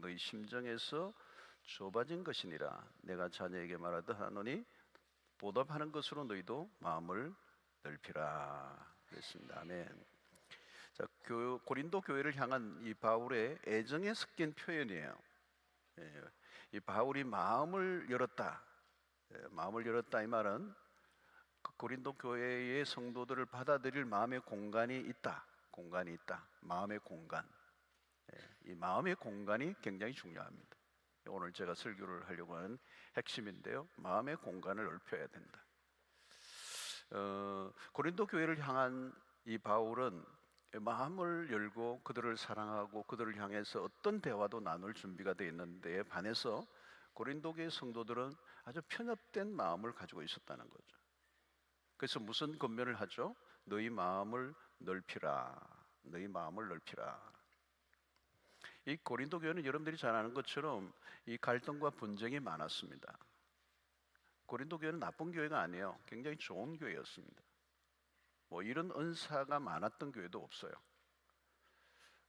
너희 심정에서 좁아진 것이니라. 내가 자녀에게 말하듯 하노니 보답하는 것으로 너희도 마음을 넓히라. 그랬습니다. 아멘. 자, 고린도 교회를 향한 이 바울의 애정에 섞인 표현이에요. 예, 이 바울이 마음을 열었다. 마음을 열었다 이 말은 그 고린도 교회의 성도들을 받아들일 마음의 공간이 있다. 공간이 있다. 마음의 공간. 이 마음의 공간이 굉장히 중요합니다. 오늘 제가 설교를 하려고 하는 핵심인데요. 마음의 공간을 넓혀야 된다. 고린도 교회를 향한 이 바울은 마음을 열고 그들을 사랑하고 그들을 향해서 어떤 대화도 나눌 준비가 되어 있는데 반해서 고린도 교회 성도들은 아주 편협된 마음을 가지고 있었다는 거죠. 그래서 무슨 권면을 하죠? 너희 마음을 넓히라. 너희 마음을 넓히라. 이 고린도 교회는 여러분들이 잘 아는 것처럼 이 갈등과 분쟁이 많았습니다. 고린도 교회는 나쁜 교회가 아니에요. 굉장히 좋은 교회였습니다. 뭐 이런 은사가 많았던 교회도 없어요.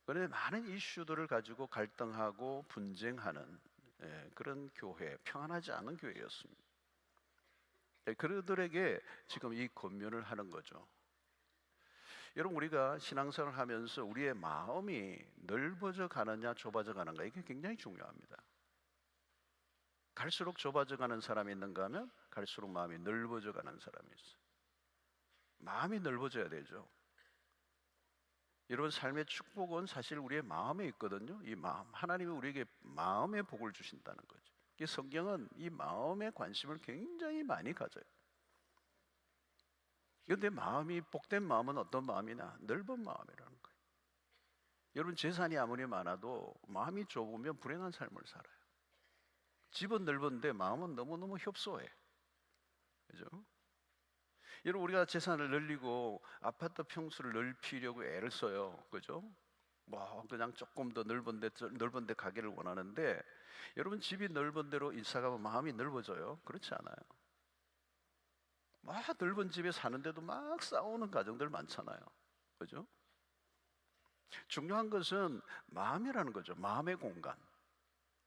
그런데 많은 이슈들을 가지고 갈등하고 분쟁하는 그런 교회, 평안하지 않은 교회였습니다. 그들에게 지금 이 권면을 하는 거죠. 여러분, 우리가 신앙생활을 하면서 우리의 마음이 넓어져 가느냐 좁아져 가는가, 이게 굉장히 중요합니다. 갈수록 좁아져 가는 사람이 있는가 하면 갈수록 마음이 넓어져 가는 사람이 있어요. 마음이 넓어져야 되죠. 여러분, 삶의 축복은 사실 우리의 마음에 있거든요. 이 마음, 하나님이 우리에게 마음의 복을 주신다는 거죠. 이 성경은 이 마음에 관심을 굉장히 많이 가져요. 그런데 마음이 복된 마음은 어떤 마음이냐? 넓은 마음이라는 거예요. 여러분, 재산이 아무리 많아도 마음이 좁으면 불행한 삶을 살아요. 집은 넓은데 마음은 너무너무 협소해. 그죠? 여러분, 우리가 재산을 늘리고 아파트 평수를 넓히려고 애를 써요. 그죠? 뭐 그냥 조금 더 넓은 데 가기를 원하는데, 여러분, 집이 넓은 데로 이사 가면 마음이 넓어져요? 그렇지 않아요. 막 넓은 집에 사는데도 막 싸우는 가정들 많잖아요. 그죠? 중요한 것은 마음이라는 거죠. 마음의 공간.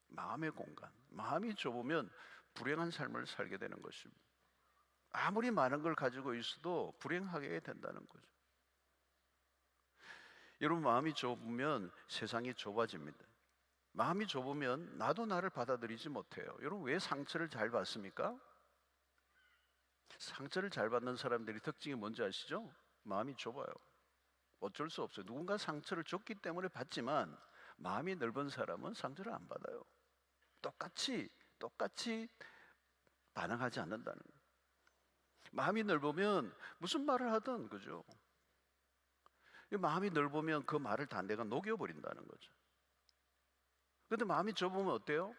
마음의 공간. 마음이 좁으면 불행한 삶을 살게 되는 것입니다. 아무리 많은 걸 가지고 있어도 불행하게 된다는 거죠. 여러분, 마음이 좁으면 세상이 좁아집니다. 마음이 좁으면 나도 나를 받아들이지 못해요. 여러분, 왜 상처를 잘 받습니까? 상처를 잘 받는 사람들이 특징이 뭔지 아시죠? 마음이 좁아요. 어쩔 수 없어요. 누군가 상처를 줬기 때문에 받지만 마음이 넓은 사람은 상처를 안 받아요. 똑같이 반응하지 않는다는 거예요. 마음이 넓으면 무슨 말을 하든, 그죠? 마음이 넓으면 그 말을 다 내가 녹여버린다는 거죠. 그런데 마음이 좁으면 어때요?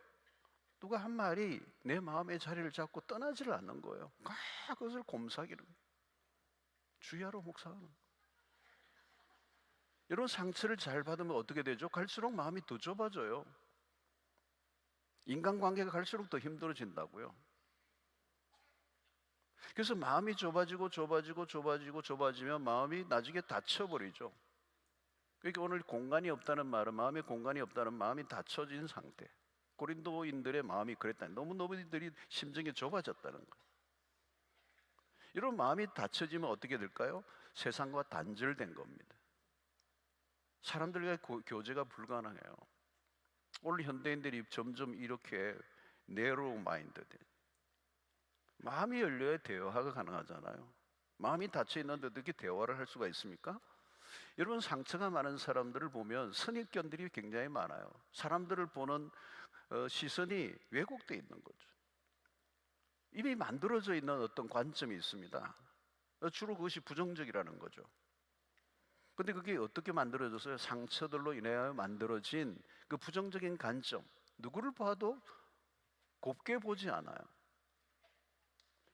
누가 한 말이 내 마음의 자리를 잡고 떠나지를 않는 거예요. 그것을 곰삭이는 거예요. 주야로 묵상하는 거예요. 여러분, 상처를 잘 받으면 어떻게 되죠? 갈수록 마음이 더 좁아져요. 인간관계가 갈수록 더 힘들어진다고요. 그래서 마음이 좁아지면 마음이 나중에 닫혀버리죠. 그러니까 오늘 공간이 없다는 말은, 마음의 공간이 없다는, 마음이 닫혀진 상태. 고린도인들의 마음이 그랬다니, 너무너무들이 심정이 좁아졌다는 거예요. 이런 마음이 닫혀지면 어떻게 될까요? 세상과 단절된 겁니다. 사람들과 교제가 불가능해요. 오늘 현대인들이 점점 이렇게 narrow minded, 마음이 열려야 대화가 가능하잖아요. 마음이 닫혀 있는데 어떻게 대화를 할 수가 있습니까? 여러분, 상처가 많은 사람들을 보면 선입견들이 굉장히 많아요. 사람들을 보는 시선이 왜곡되어 있는 거죠. 이미 만들어져 있는 어떤 관점이 있습니다. 주로 그것이 부정적이라는 거죠. 근데 그게 어떻게 만들어졌어요? 상처들로 인하여 만들어진 그 부정적인 관점, 누구를 봐도 곱게 보지 않아요.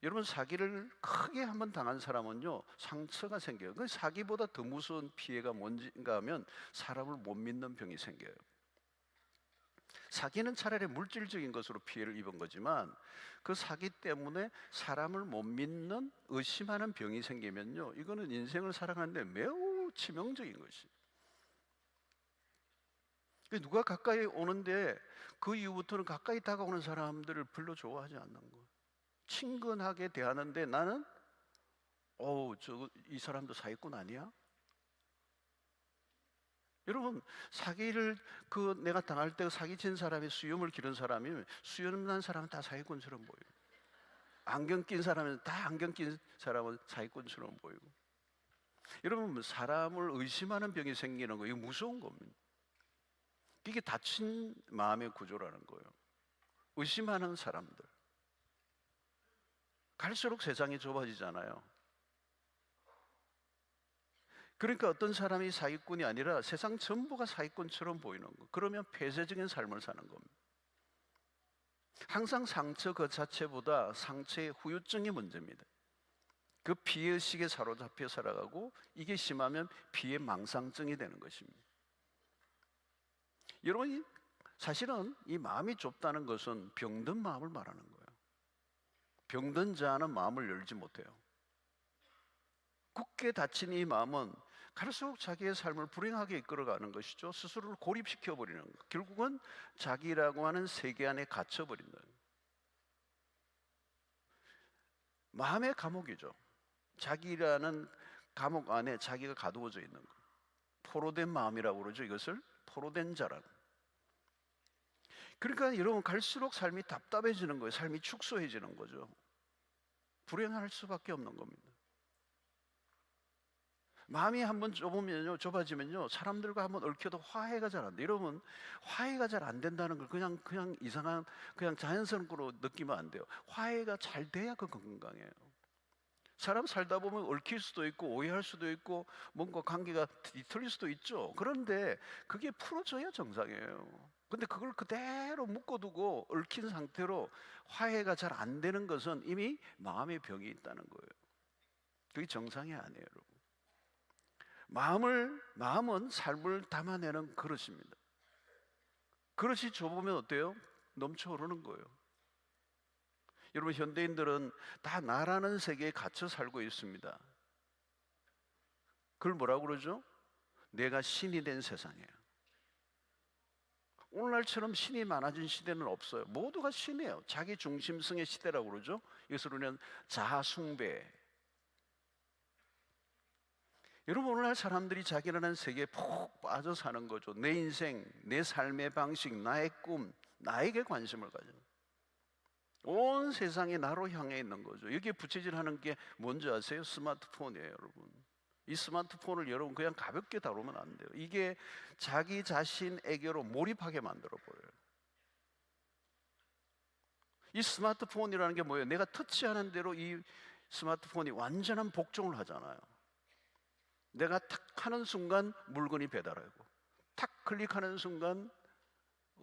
여러분, 사기를 크게 한번 당한 사람은요, 상처가 생겨요. 그 사기보다 더 무서운 피해가 뭔가 하면 사람을 못 믿는 병이 생겨요. 사기는 차라리 물질적인 것으로 피해를 입은 거지만, 그 사기 때문에 사람을 못 믿는, 의심하는 병이 생기면요, 이거는 인생을 살아가는데 매우 치명적인 것이에요. 누가 가까이 오는데 그 이후부터는 가까이 다가오는 사람들을 별로 좋아하지 않는 거예요. 친근하게 대하는데 나는 이 사람도 사기꾼 아니야? 여러분, 사기를 내가 당할 때 사기친 사람이 수염을 기른 사람이 수염 난 사람은 다 사기꾼처럼 보여요. 안경 낀 사람은 다 안경 낀 사람은 사기꾼처럼 보이고. 여러분, 사람을 의심하는 병이 생기는 거, 이거 무서운 겁니다. 이게 닫힌 마음의 구조라는 거예요. 의심하는 사람들. 갈수록 세상이 좁아지잖아요. 그러니까 어떤 사람이 사기꾼이 아니라 세상 전부가 사기꾼처럼 보이는 거. 그러면 폐쇄적인 삶을 사는 겁니다. 항상 상처 그 자체보다 상처의 후유증이 문제입니다. 그 피해의식에 사로잡혀 살아가고 이게 심하면 피해 망상증이 되는 것입니다. 여러분, 사실은 이 마음이 좁다는 것은 병든 마음을 말하는 거예요. 병든 자는 마음을 열지 못해요. 굳게 닫힌 이 마음은 갈수록 자기의 삶을 불행하게 이끌어가는 것이죠. 스스로를 고립시켜버리는 것. 결국은 자기라고 하는 세계 안에 갇혀버린다. 마음의 감옥이죠. 자기라는 감옥 안에 자기가 가두어져 있는 것. 포로된 마음이라고 그러죠. 이것을 포로된 자라는. 그러니까 여러분, 갈수록 삶이 답답해지는 거예요. 삶이 축소해지는 거죠. 불행할 수밖에 없는 겁니다. 마음이 한번 좁아지면요, 사람들과 한번 얽혀도 화해가 잘 안 돼요. 여러분, 화해가 잘 안 된다는 걸 그냥 이상한, 그냥 자연스럽게 느끼면 안 돼요. 화해가 잘 돼야 그 건강해요. 사람 살다 보면 얽힐 수도 있고 오해할 수도 있고 뭔가 관계가 뒤틀릴 수도 있죠. 그런데 그게 풀어져야 정상이에요. 근데 그걸 그대로 묶어두고 얽힌 상태로 화해가 잘 안 되는 것은 이미 마음의 병이 있다는 거예요. 그게 정상이 아니에요, 여러분. 마음은 삶을 담아내는 그릇입니다. 그릇이 좁으면 어때요? 넘쳐흐르는 거예요. 여러분, 현대인들은 다 나라는 세계에 갇혀 살고 있습니다. 그걸 뭐라고 그러죠? 내가 신이 된 세상이에요. 오늘날처럼 신이 많아진 시대는 없어요. 모두가 신이에요. 자기 중심성의 시대라고 그러죠. 이것을 우리는 자아 숭배. 여러분, 오늘날 사람들이 자기라는 세계에 푹 빠져 사는 거죠. 내 인생, 내 삶의 방식, 나의 꿈, 나에게 관심을 가져요. 온 세상이 나로 향해 있는 거죠. 여기에 부채질하는 게 뭔지 아세요? 스마트폰이에요, 여러분. 이 스마트폰을 여러분 그냥 가볍게 다루면 안 돼요. 이게 자기 자신에게로 몰입하게 만들어 버려요. 이 스마트폰이라는 게 뭐예요? 내가 터치하는 대로 이 스마트폰이 완전한 복종을 하잖아요. 내가 탁 하는 순간 물건이 배달하고, 탁 클릭하는 순간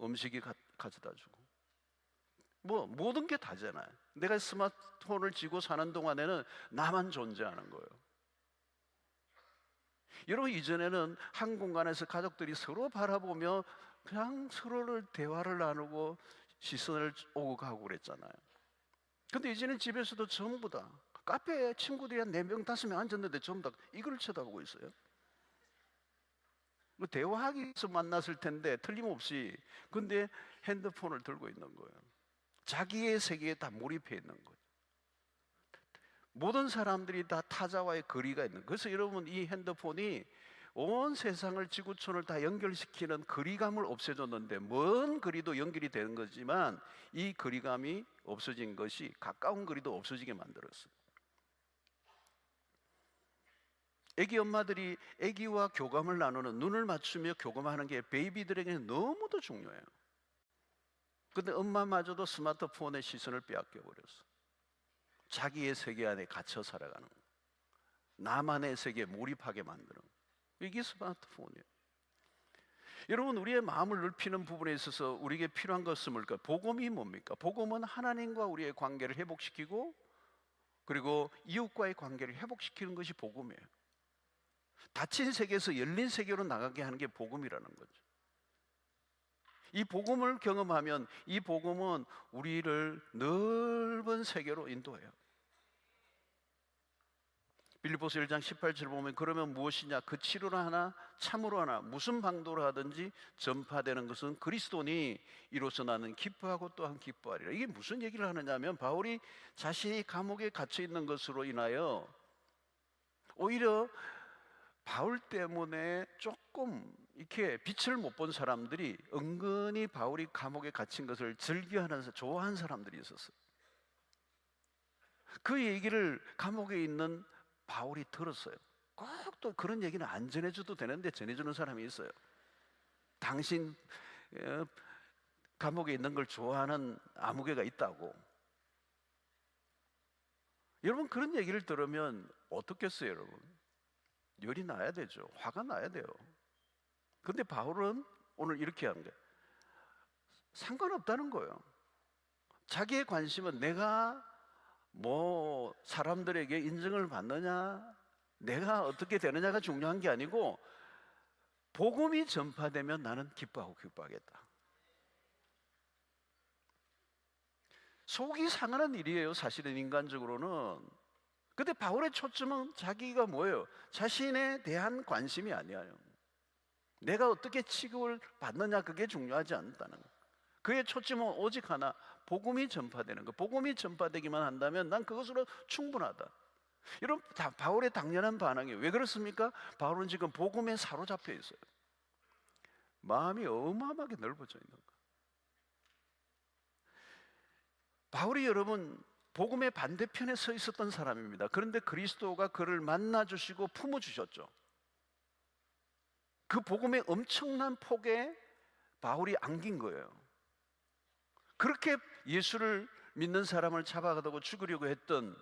음식이 가져다 주고, 모든 게 다잖아요. 내가 스마트폰을 쥐고 사는 동안에는 나만 존재하는 거예요. 여러분, 이전에는 한 공간에서 가족들이 서로 바라보며 그냥 서로를 대화를 나누고 시선을 오고 가고 그랬잖아요. 근데 이제는 집에서도 전부 다 카페에 친구들이 한 4명, 5명 앉았는데 전부 다 이걸 쳐다보고 있어요. 대화하기 위해서 만났을 텐데 틀림없이, 근데 핸드폰을 들고 있는 거예요. 자기의 세계에 다 몰입해 있는 거예요. 모든 사람들이 다 타자와의 거리가 있는 거예요. 그래서 여러분, 이 핸드폰이 온 세상을, 지구촌을 다 연결시키는 거리감을 없애줬는데, 먼 거리도 연결이 되는 거지만 이 거리감이 없어진 것이 가까운 거리도 없어지게 만들었어요. 애기 엄마들이 애기와 교감을 나누는, 눈을 맞추며 교감하는 게 베이비들에게는 너무도 중요해요. 근데 엄마마저도 스마트폰의 시선을 빼앗겨 버렸어. 자기의 세계 안에 갇혀 살아가는 거예요. 나만의 세계에 몰입하게 만드는 거예요. 이게 스마트폰이에요. 여러분, 우리의 마음을 넓히는 부분에 있어서 우리에게 필요한 것은 뭘까? 복음이 뭡니까? 복음은 하나님과 우리의 관계를 회복시키고, 그리고 이웃과의 관계를 회복시키는 것이 복음이에요. 닫힌 세계에서 열린 세계로 나가게 하는 게 복음이라는 거죠. 이 복음을 경험하면 이 복음은 우리를 넓은 세계로 인도해요. 빌립보서 1장 18절 보면 그러면 무엇이냐? 그 치료로 하나 참으로 하나 무슨 방도로 하든지 전파되는 것은 그리스도니 이로써 나는 기뻐하고 또한 기뻐하리라. 이게 무슨 얘기를 하느냐면 바울이 자신이 감옥에 갇혀 있는 것으로 인하여 오히려 바울 때문에 조금 이렇게 빛을 못 본 사람들이 은근히 바울이 감옥에 갇힌 것을 즐겨하면서 좋아하는 사람들이 있었어요. 그 얘기를 감옥에 있는 바울이 들었어요. 꼭 또 그런 얘기는 안 전해줘도 되는데 전해주는 사람이 있어요. 당신 감옥에 있는 걸 좋아하는 아무개가 있다고. 여러분 그런 얘기를 들으면 어떻겠어요, 여러분? 열이 나야 되죠. 화가 나야 돼요. 근데 바울은 오늘 이렇게 한 거예요. 상관없다는 거예요. 자기의 관심은 내가 뭐 사람들에게 인정을 받느냐, 내가 어떻게 되느냐가 중요한 게 아니고 복음이 전파되면 나는 기뻐하고 기뻐하겠다. 속이 상하는 일이에요, 사실은 인간적으로는. 근데 바울의 초점은 자기가 뭐예요? 자신에 대한 관심이 아니에요. 내가 어떻게 취급을 받느냐 그게 중요하지 않다는 거예요. 그의 초점은 오직 하나, 복음이 전파되는 거. 복음이 전파되기만 한다면 난 그것으로 충분하다. 이런 바울의 당연한 반응이에요. 왜 그렇습니까? 바울은 지금 복음에 사로잡혀 있어요. 마음이 어마어마하게 넓어져 있는 거예요. 바울이 여러분 복음의 반대편에 서 있었던 사람입니다. 그런데 그리스도가 그를 만나주시고 품어주셨죠. 그 복음의 엄청난 폭에 바울이 안긴 거예요. 그렇게 예수를 믿는 사람을 잡아가다고 죽이려고 했던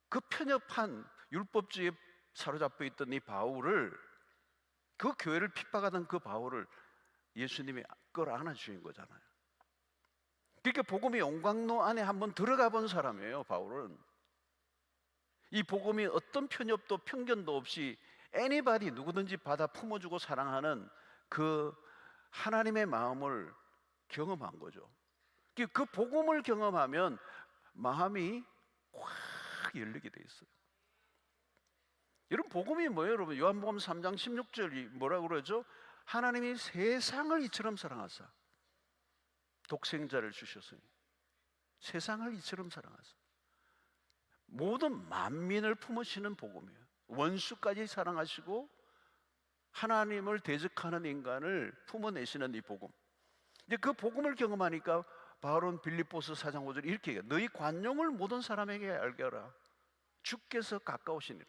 그 편협한 율법주의에 사로잡혀 있던 이 바울을, 그 교회를 핍박하던 그 바울을 예수님이 끌어안아주신 거잖아요. 그러니까 복음의 영광로 안에 한번 들어가 본 사람이에요, 바울은. 이 복음이 어떤 편협도 편견도 없이 anybody 누구든지 받아 품어주고 사랑하는 그 하나님의 마음을 경험한 거죠. 그 복음을 경험하면 마음이 확 열리게 돼 있어요. 여러분 복음이 뭐예요? 여러분 요한복음 3장 16절이 뭐라고 그러죠? 하나님이 세상을 이처럼 사랑하사 독생자를 주셨으니 세상을 이처럼 사랑하사 모든 만민을 품으시는 복음이에요. 원수까지 사랑하시고 하나님을 대적하는 인간을 품어내시는 이 복음. 이제 그 복음을 경험하니까 바울은 빌립보서 4장 5절 이렇게 얘기해요. 너희 관용을 모든 사람에게 알게 하라. 주께서 가까우시니라.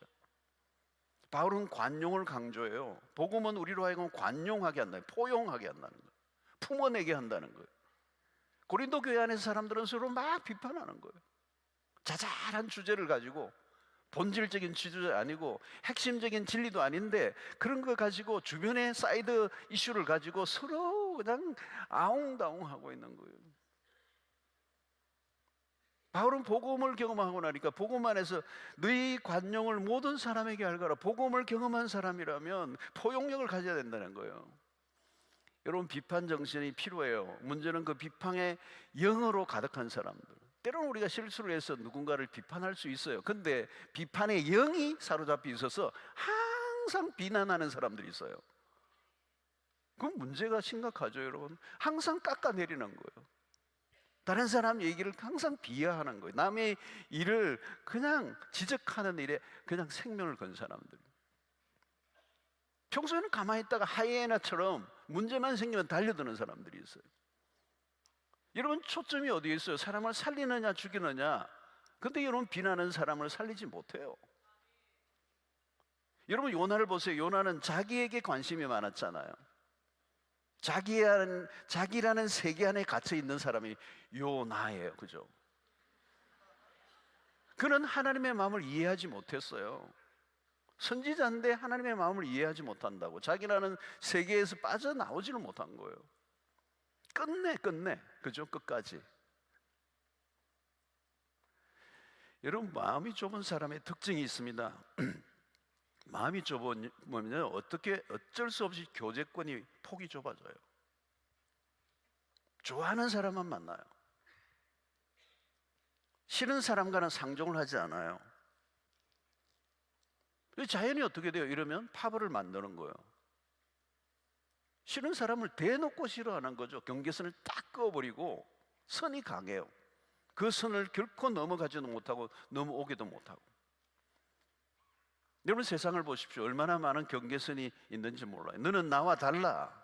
바울은 관용을 강조해요. 복음은 우리로 하여금 관용하게 한다는 거예요. 포용하게 한다는 거예요. 품어내게 한다는 거예요. 고린도 교회 안에서 사람들은 서로 막 비판하는 거예요. 자잘한 주제를 가지고 본질적인 주제 아니고 핵심적인 진리도 아닌데 그런 거 가지고 주변의 사이드 이슈를 가지고 서로 그냥 아웅다웅하고 있는 거예요. 바울은 복음을 경험하고 나니까 복음 안에서 너희 관용을 모든 사람에게 알거라. 복음을 경험한 사람이라면 포용력을 가져야 된다는 거예요. 여러분 비판 정신이 필요해요. 문제는 그 비판의 영으로 가득한 사람들. 때로는 우리가 실수를 해서 누군가를 비판할 수 있어요. 근데 비판의 영이 사로잡혀 있어서 항상 비난하는 사람들이 있어요. 그건 문제가 심각하죠, 여러분. 항상 깎아내리는 거예요. 다른 사람 얘기를 항상 비하하는 거예요. 남의 일을 그냥 지적하는 일에 그냥 생명을 건 사람들. 평소에는 가만히 있다가 하이에나처럼 문제만 생기면 달려드는 사람들이 있어요. 여러분 초점이 어디에 있어요? 사람을 살리느냐 죽이느냐. 근데 여러분 비난하는 사람을 살리지 못해요. 여러분 요나를 보세요. 요나는 자기에게 관심이 많았잖아요. 자기라는 세계 안에 갇혀 있는 사람이 요나예요. 그죠? 그는 하나님의 마음을 이해하지 못했어요. 선지자인데 하나님의 마음을 이해하지 못한다고. 자기라는 세계에서 빠져나오지를 못한 거예요. 끝내. 그죠? 끝까지. 여러분 마음이 좁은 사람의 특징이 있습니다. 마음이 좁으면 어쩔 수 없이 교제권이 폭이 좁아져요. 좋아하는 사람만 만나요. 싫은 사람과는 상종을 하지 않아요. 자연이 어떻게 돼요? 이러면 파벌을 만드는 거예요. 싫은 사람을 대놓고 싫어하는 거죠. 경계선을 딱 그어버리고, 선이 강해요. 그 선을 결코 넘어가지도 못하고 넘어오기도 못하고. 여러분, 세상을 보십시오. 얼마나 많은 경계선이 있는지 몰라요. 너는 나와 달라.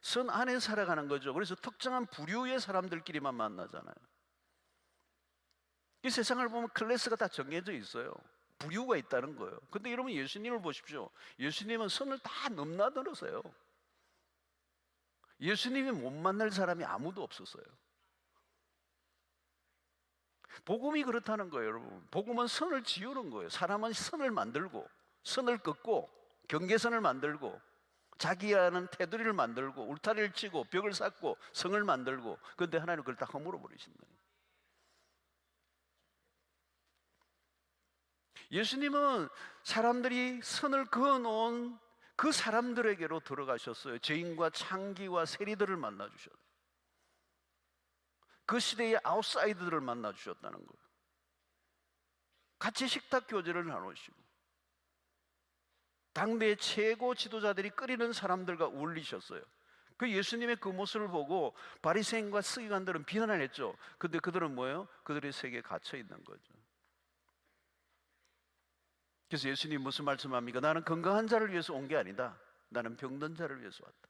선 안에 살아가는 거죠. 그래서 특정한 부류의 사람들끼리만 만나잖아요. 이 세상을 보면 클래스가 다 정해져 있어요. 부류가 있다는 거예요. 근데 여러분, 예수님을 보십시오. 예수님은 선을 다 넘나들었어요. 예수님이 못 만날 사람이 아무도 없었어요. 복음이 그렇다는 거예요, 여러분. 복음은 선을 지우는 거예요. 사람은 선을 만들고, 선을 긋고, 경계선을 만들고, 자기라는 테두리를 만들고, 울타리를 치고, 벽을 쌓고, 성을 만들고. 그런데 하나님은 그걸 다 허물어 버리신다. 예수님은 사람들이 선을 그어놓은 그 사람들에게로 들어가셨어요. 죄인과 창기와 세리들을 만나주셨어요. 그 시대의 아웃사이더들을 만나주셨다는 거예요. 같이 식탁 교제를 나누시고, 당대의 최고 지도자들이 끓이는 사람들과 어울리셨어요. 그 예수님의 그 모습을 보고 바리새인과 서기관들은 비난을 했죠. 근데 그들은 뭐예요? 그들의 세계에 갇혀 있는 거죠. 그래서 예수님 무슨 말씀합니까? 나는 건강한 자를 위해서 온 게 아니다. 나는 병든 자를 위해서 왔다.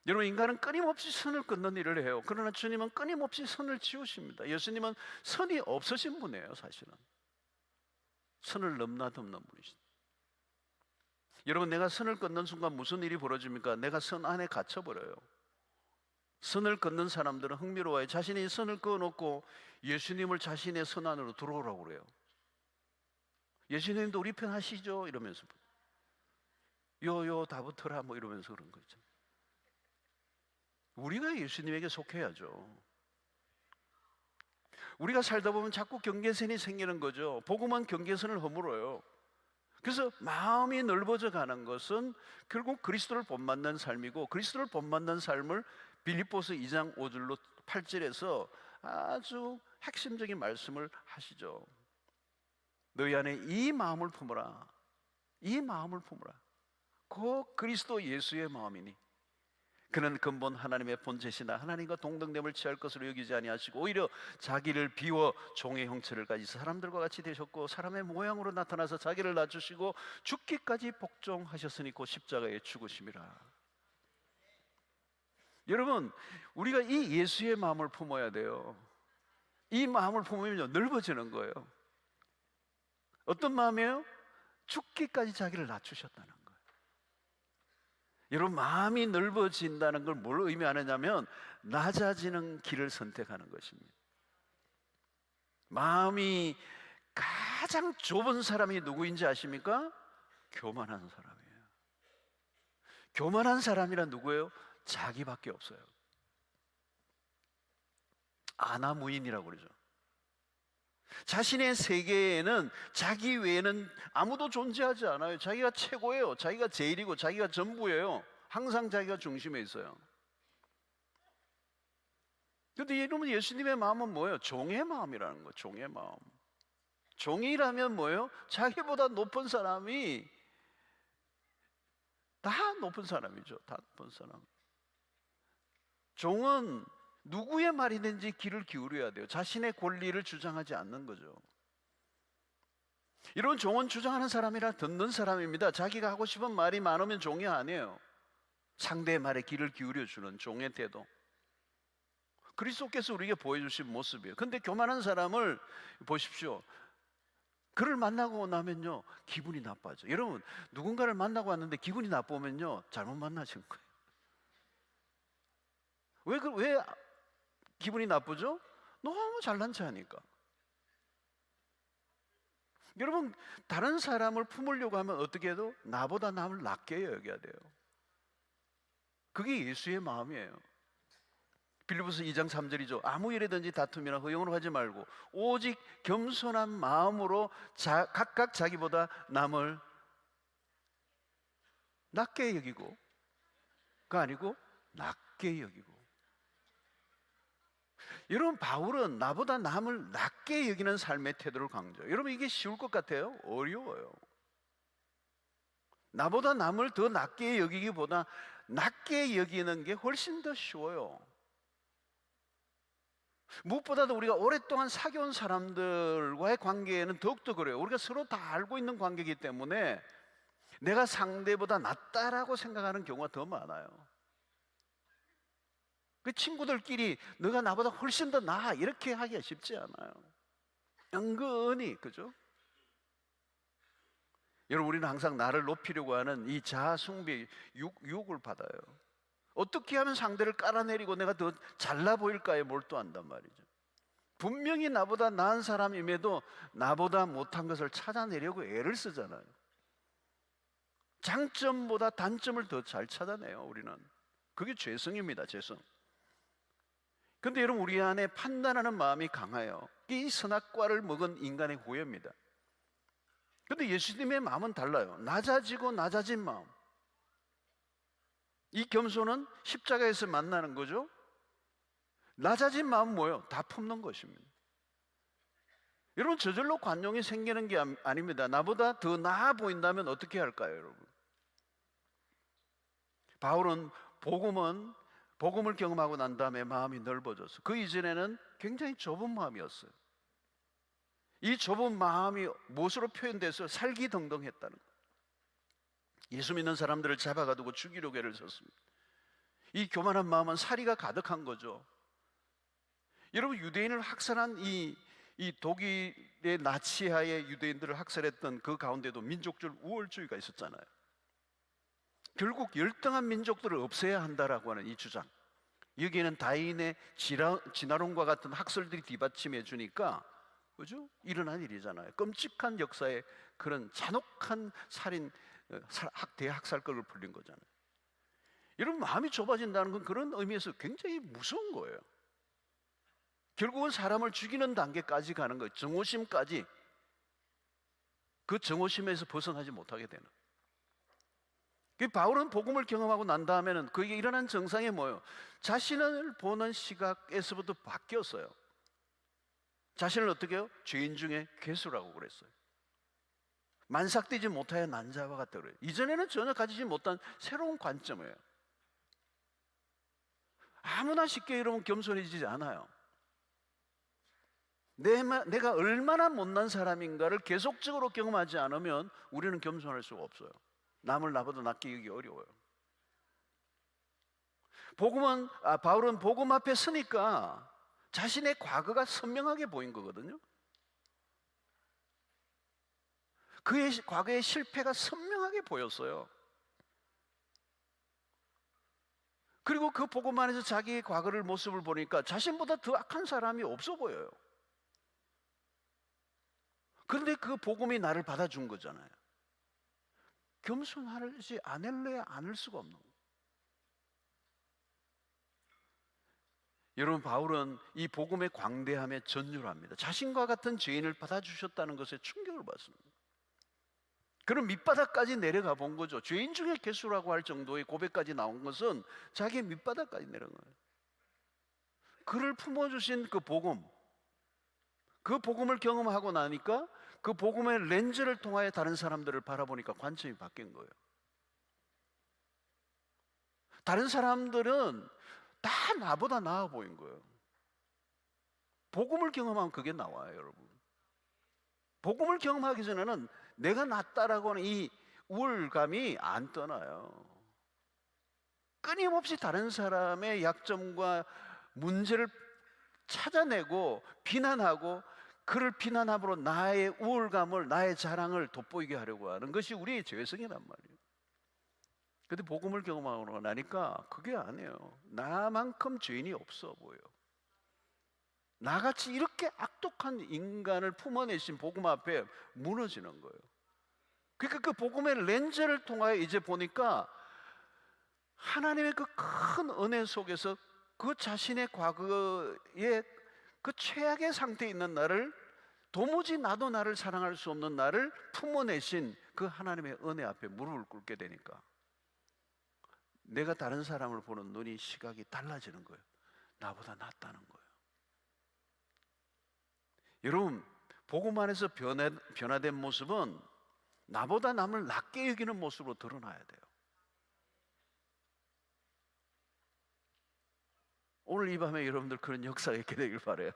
여러분, 인간은 끊임없이 선을 끊는 일을 해요. 그러나 주님은 끊임없이 선을 지우십니다. 예수님은 선이 없으신 분이에요. 사실은 선을 넘나듬는 분이십니다. 여러분, 내가 선을 끊는 순간 무슨 일이 벌어집니까? 내가 선 안에 갇혀버려요. 선을 끊는 사람들은 흥미로워요. 자신이 선을 그어놓고 예수님을 자신의 선 안으로 들어오라고 그래요. 예수님도 우리 편 하시죠? 이러면서 요요 다 붙어라 뭐 이러면서 그런 거죠. 우리가 예수님에게 속해야죠. 우리가 살다 보면 자꾸 경계선이 생기는 거죠. 복음은 경계선을 허물어요. 그래서 마음이 넓어져 가는 것은 결국 그리스도를 본받는 삶이고, 그리스도를 본받는 삶을 빌립보서 2장 5절로 8절에서 아주 핵심적인 말씀을 하시죠. 너희 안에 이 마음을 품으라. 이 마음을 품으라. 그 그리스도 예수의 마음이니 그는 근본 하나님의 본체시나 하나님과 동등됨을 취할 것으로 여기지 아니하시고 오히려 자기를 비워 종의 형체를 가지사 사람들과 같이 되셨고 사람의 모양으로 나타나서 자기를 낮추시고 죽기까지 복종하셨으니 곧 십자가에 죽으심이라. 여러분, 우리가 이 예수의 마음을 품어야 돼요. 이 마음을 품으면요 넓어지는 거예요. 어떤 마음이에요? 죽기까지 자기를 낮추셨다는 거예요. 여러분, 마음이 넓어진다는 걸 뭘 의미하느냐면 낮아지는 길을 선택하는 것입니다. 마음이 가장 좁은 사람이 누구인지 아십니까? 교만한 사람이에요. 교만한 사람이란 누구예요? 자기밖에 없어요. 아나무인이라고 그러죠. 자신의 세계에는 자기 외에는 아무도 존재하지 않아요. 자기가 최고예요. 자기가 제일이고 자기가 전부예요. 항상 자기가 중심에 있어요. 그런데 여러분, 예수님의 마음은 뭐예요? 종의 마음이라는 거예요. 종의 마음. 종이라면 뭐예요? 자기보다 높은 사람이 다 높은 사람이죠. 다 높은 사람. 종은 누구의 말이든지 귀를 기울여야 돼요. 자신의 권리를 주장하지 않는 거죠. 이런 종은 주장하는 사람이라 듣는 사람입니다. 자기가 하고 싶은 말이 많으면 종이 아니에요. 상대의 말에 귀를 기울여주는 종의 태도. 그리스도께서 우리에게 보여주신 모습이에요. 근데 교만한 사람을 보십시오. 그를 만나고 나면요 기분이 나빠져. 여러분, 누군가를 만나고 왔는데 기분이 나쁘면요 잘못 만나신 거예요. 왜 기분이 나쁘죠? 너무 잘난 체하니까. 여러분, 다른 사람을 품으려고 하면 어떻게 해도 나보다 남을 낮게 여겨야 돼요. 그게 예수의 마음이에요. 빌립보서 2장 3절이죠. 아무 일에든지 다툼이나 허용을 하지 말고 오직 겸손한 마음으로 각각 자기보다 남을 낮게 여기고, 그 아니고 낮게 여기고. 여러분, 바울은 나보다 남을 낮게 여기는 삶의 태도를 강조해요. 여러분, 이게 쉬울 것 같아요? 어려워요. 나보다 남을 더 낮게 여기기보다 낮게 여기는 게 훨씬 더 쉬워요. 무엇보다도 우리가 오랫동안 사귀어온 사람들과의 관계에는 더욱더 그래요. 우리가 서로 다 알고 있는 관계이기 때문에 내가 상대보다 낫다라고 생각하는 경우가 더 많아요. 그 친구들끼리 너가 나보다 훨씬 더 나아 이렇게 하기가 쉽지 않아요. 은근히, 그죠? 여러분, 우리는 항상 나를 높이려고 하는 이 자아 숭배 유혹을 받아요. 어떻게 하면 상대를 깔아내리고 내가 더 잘나 보일까에 몰두한단 말이죠. 분명히 나보다 나은 사람임에도 나보다 못한 것을 찾아내려고 애를 쓰잖아요. 장점보다 단점을 더 잘 찾아내요, 우리는. 그게 죄성입니다, 죄성. 근데 여러분, 우리 안에 판단하는 마음이 강해요. 이 선악과를 먹은 인간의 후예입니다. 근데 예수님의 마음은 달라요. 낮아지고 낮아진 마음. 이 겸손은 십자가에서 만나는 거죠. 낮아진 마음은 뭐예요? 다 품는 것입니다. 여러분, 저절로 관용이 생기는 게 아닙니다. 나보다 더 나아 보인다면 어떻게 할까요, 여러분? 바울은 복음을 경험하고 난 다음에 마음이 넓어졌어요. 그 이전에는 굉장히 좁은 마음이었어요. 이 좁은 마음이 무엇으로 표현돼서 살기등등했다는 거예요. 예수 믿는 사람들을 잡아가두고 죽이려고 애를 썼습니다. 이 교만한 마음은 사리가 가득한 거죠. 여러분, 유대인을 학살한 이 독일의 나치하에 유대인들을 학살했던 그 가운데도 민족주의 우월주의가 있었잖아요. 결국 열등한 민족들을 없애야 한다라고 하는 이 주장, 여기에는 다인의 진화론과 같은 학설들이 뒷받침해 주니까, 그죠? 일어난 일이잖아요. 끔찍한 역사의 그런 잔혹한 살인, 대학살극을 풀린 거잖아요. 여러분, 마음이 좁아진다는 건 그런 의미에서 굉장히 무서운 거예요. 결국은 사람을 죽이는 단계까지 가는 거예요. 정오심까지. 그 정오심에서 벗어나지 못하게 되는. 바울은 복음을 경험하고 난 다음에는 그에게 일어난 정상이 뭐예요? 자신을 보는 시각에서부터 바뀌었어요. 자신을 어떻게 해요? 죄인 중에 괴수라고 그랬어요. 만삭되지 못하여 난자와 같다 그래요. 이전에는 전혀 가지지 못한 새로운 관점이에요. 아무나 쉽게 여러분 겸손해지지 않아요. 내가 얼마나 못난 사람인가를 계속적으로 경험하지 않으면 우리는 겸손할 수가 없어요. 남을 나보다 낫게 여기기 어려워요. 바울은 복음 앞에 서니까 자신의 과거가 선명하게 보인 거거든요. 그의 과거의 실패가 선명하게 보였어요. 그리고 그 복음 안에서 자기의 과거를 모습을 보니까 자신보다 더 악한 사람이 없어 보여요. 그런데 그 복음이 나를 받아준 거잖아요. 겸손하지 않을래야 않을 수가 없는 거예요. 여러분, 바울은 이 복음의 광대함에 전율을 합니다. 자신과 같은 죄인을 받아주셨다는 것에 충격을 받습니다. 그런 밑바닥까지 내려가 본 거죠. 죄인 중에 괴수라고 할 정도의 고백까지 나온 것은 자기의 밑바닥까지 내려간 거예요. 그를 품어주신 그 복음을 경험하고 나니까 그 복음의 렌즈를 통하여 다른 사람들을 바라보니까 관점이 바뀐 거예요. 다른 사람들은 다 나보다 나아 보인 거예요. 복음을 경험하면 그게 나와요, 여러분. 복음을 경험하기 전에는 내가 낫다라고 하는 이 우월감이 안 떠나요. 끊임없이 다른 사람의 약점과 문제를 찾아내고 비난하고 그를 비난함으로 나의 우월감을, 나의 자랑을 돋보이게 하려고 하는 것이 우리의 죄성이란 말이에요. 근데 복음을 경험하고 나니까 그게 아니에요. 나만큼 죄인이 없어 보여. 나같이 이렇게 악독한 인간을 품어내신 복음 앞에 무너지는 거예요. 그러니까 그 복음의 렌즈를 통하여 이제 보니까 하나님의 그 큰 은혜 속에서 그 자신의 과거의 그 최악의 상태에 있는 나를, 도무지 나도 나를 사랑할 수 없는 나를 품어내신 그 하나님의 은혜 앞에 무릎을 꿇게 되니까 내가 다른 사람을 보는 눈이, 시각이 달라지는 거예요. 나보다 낫다는 거예요. 여러분, 복음 안에서 변화된 모습은 나보다 남을 낮게 여기는 모습으로 드러나야 돼요. 오늘 이 밤에 여러분들 그런 역사가 있게 되길 바라요.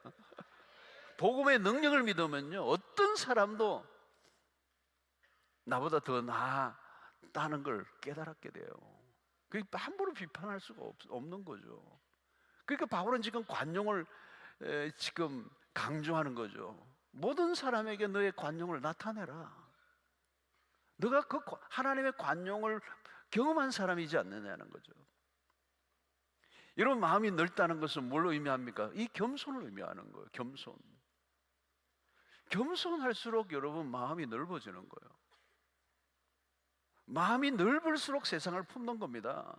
복음의 능력을 믿으면요, 어떤 사람도 나보다 더 나았다는 걸 깨달았게 돼요. 그게 함부로 비판할 수가 없는 거죠. 그러니까 바울은 지금 관용을 지금 강조하는 거죠. 모든 사람에게 너의 관용을 나타내라. 너가 그 하나님의 관용을 경험한 사람이지 않느냐는 거죠. 여러분, 마음이 넓다는 것은 뭘 의미합니까? 이 겸손을 의미하는 거예요. 겸손. 겸손할수록 여러분 마음이 넓어지는 거예요. 마음이 넓을수록 세상을 품는 겁니다.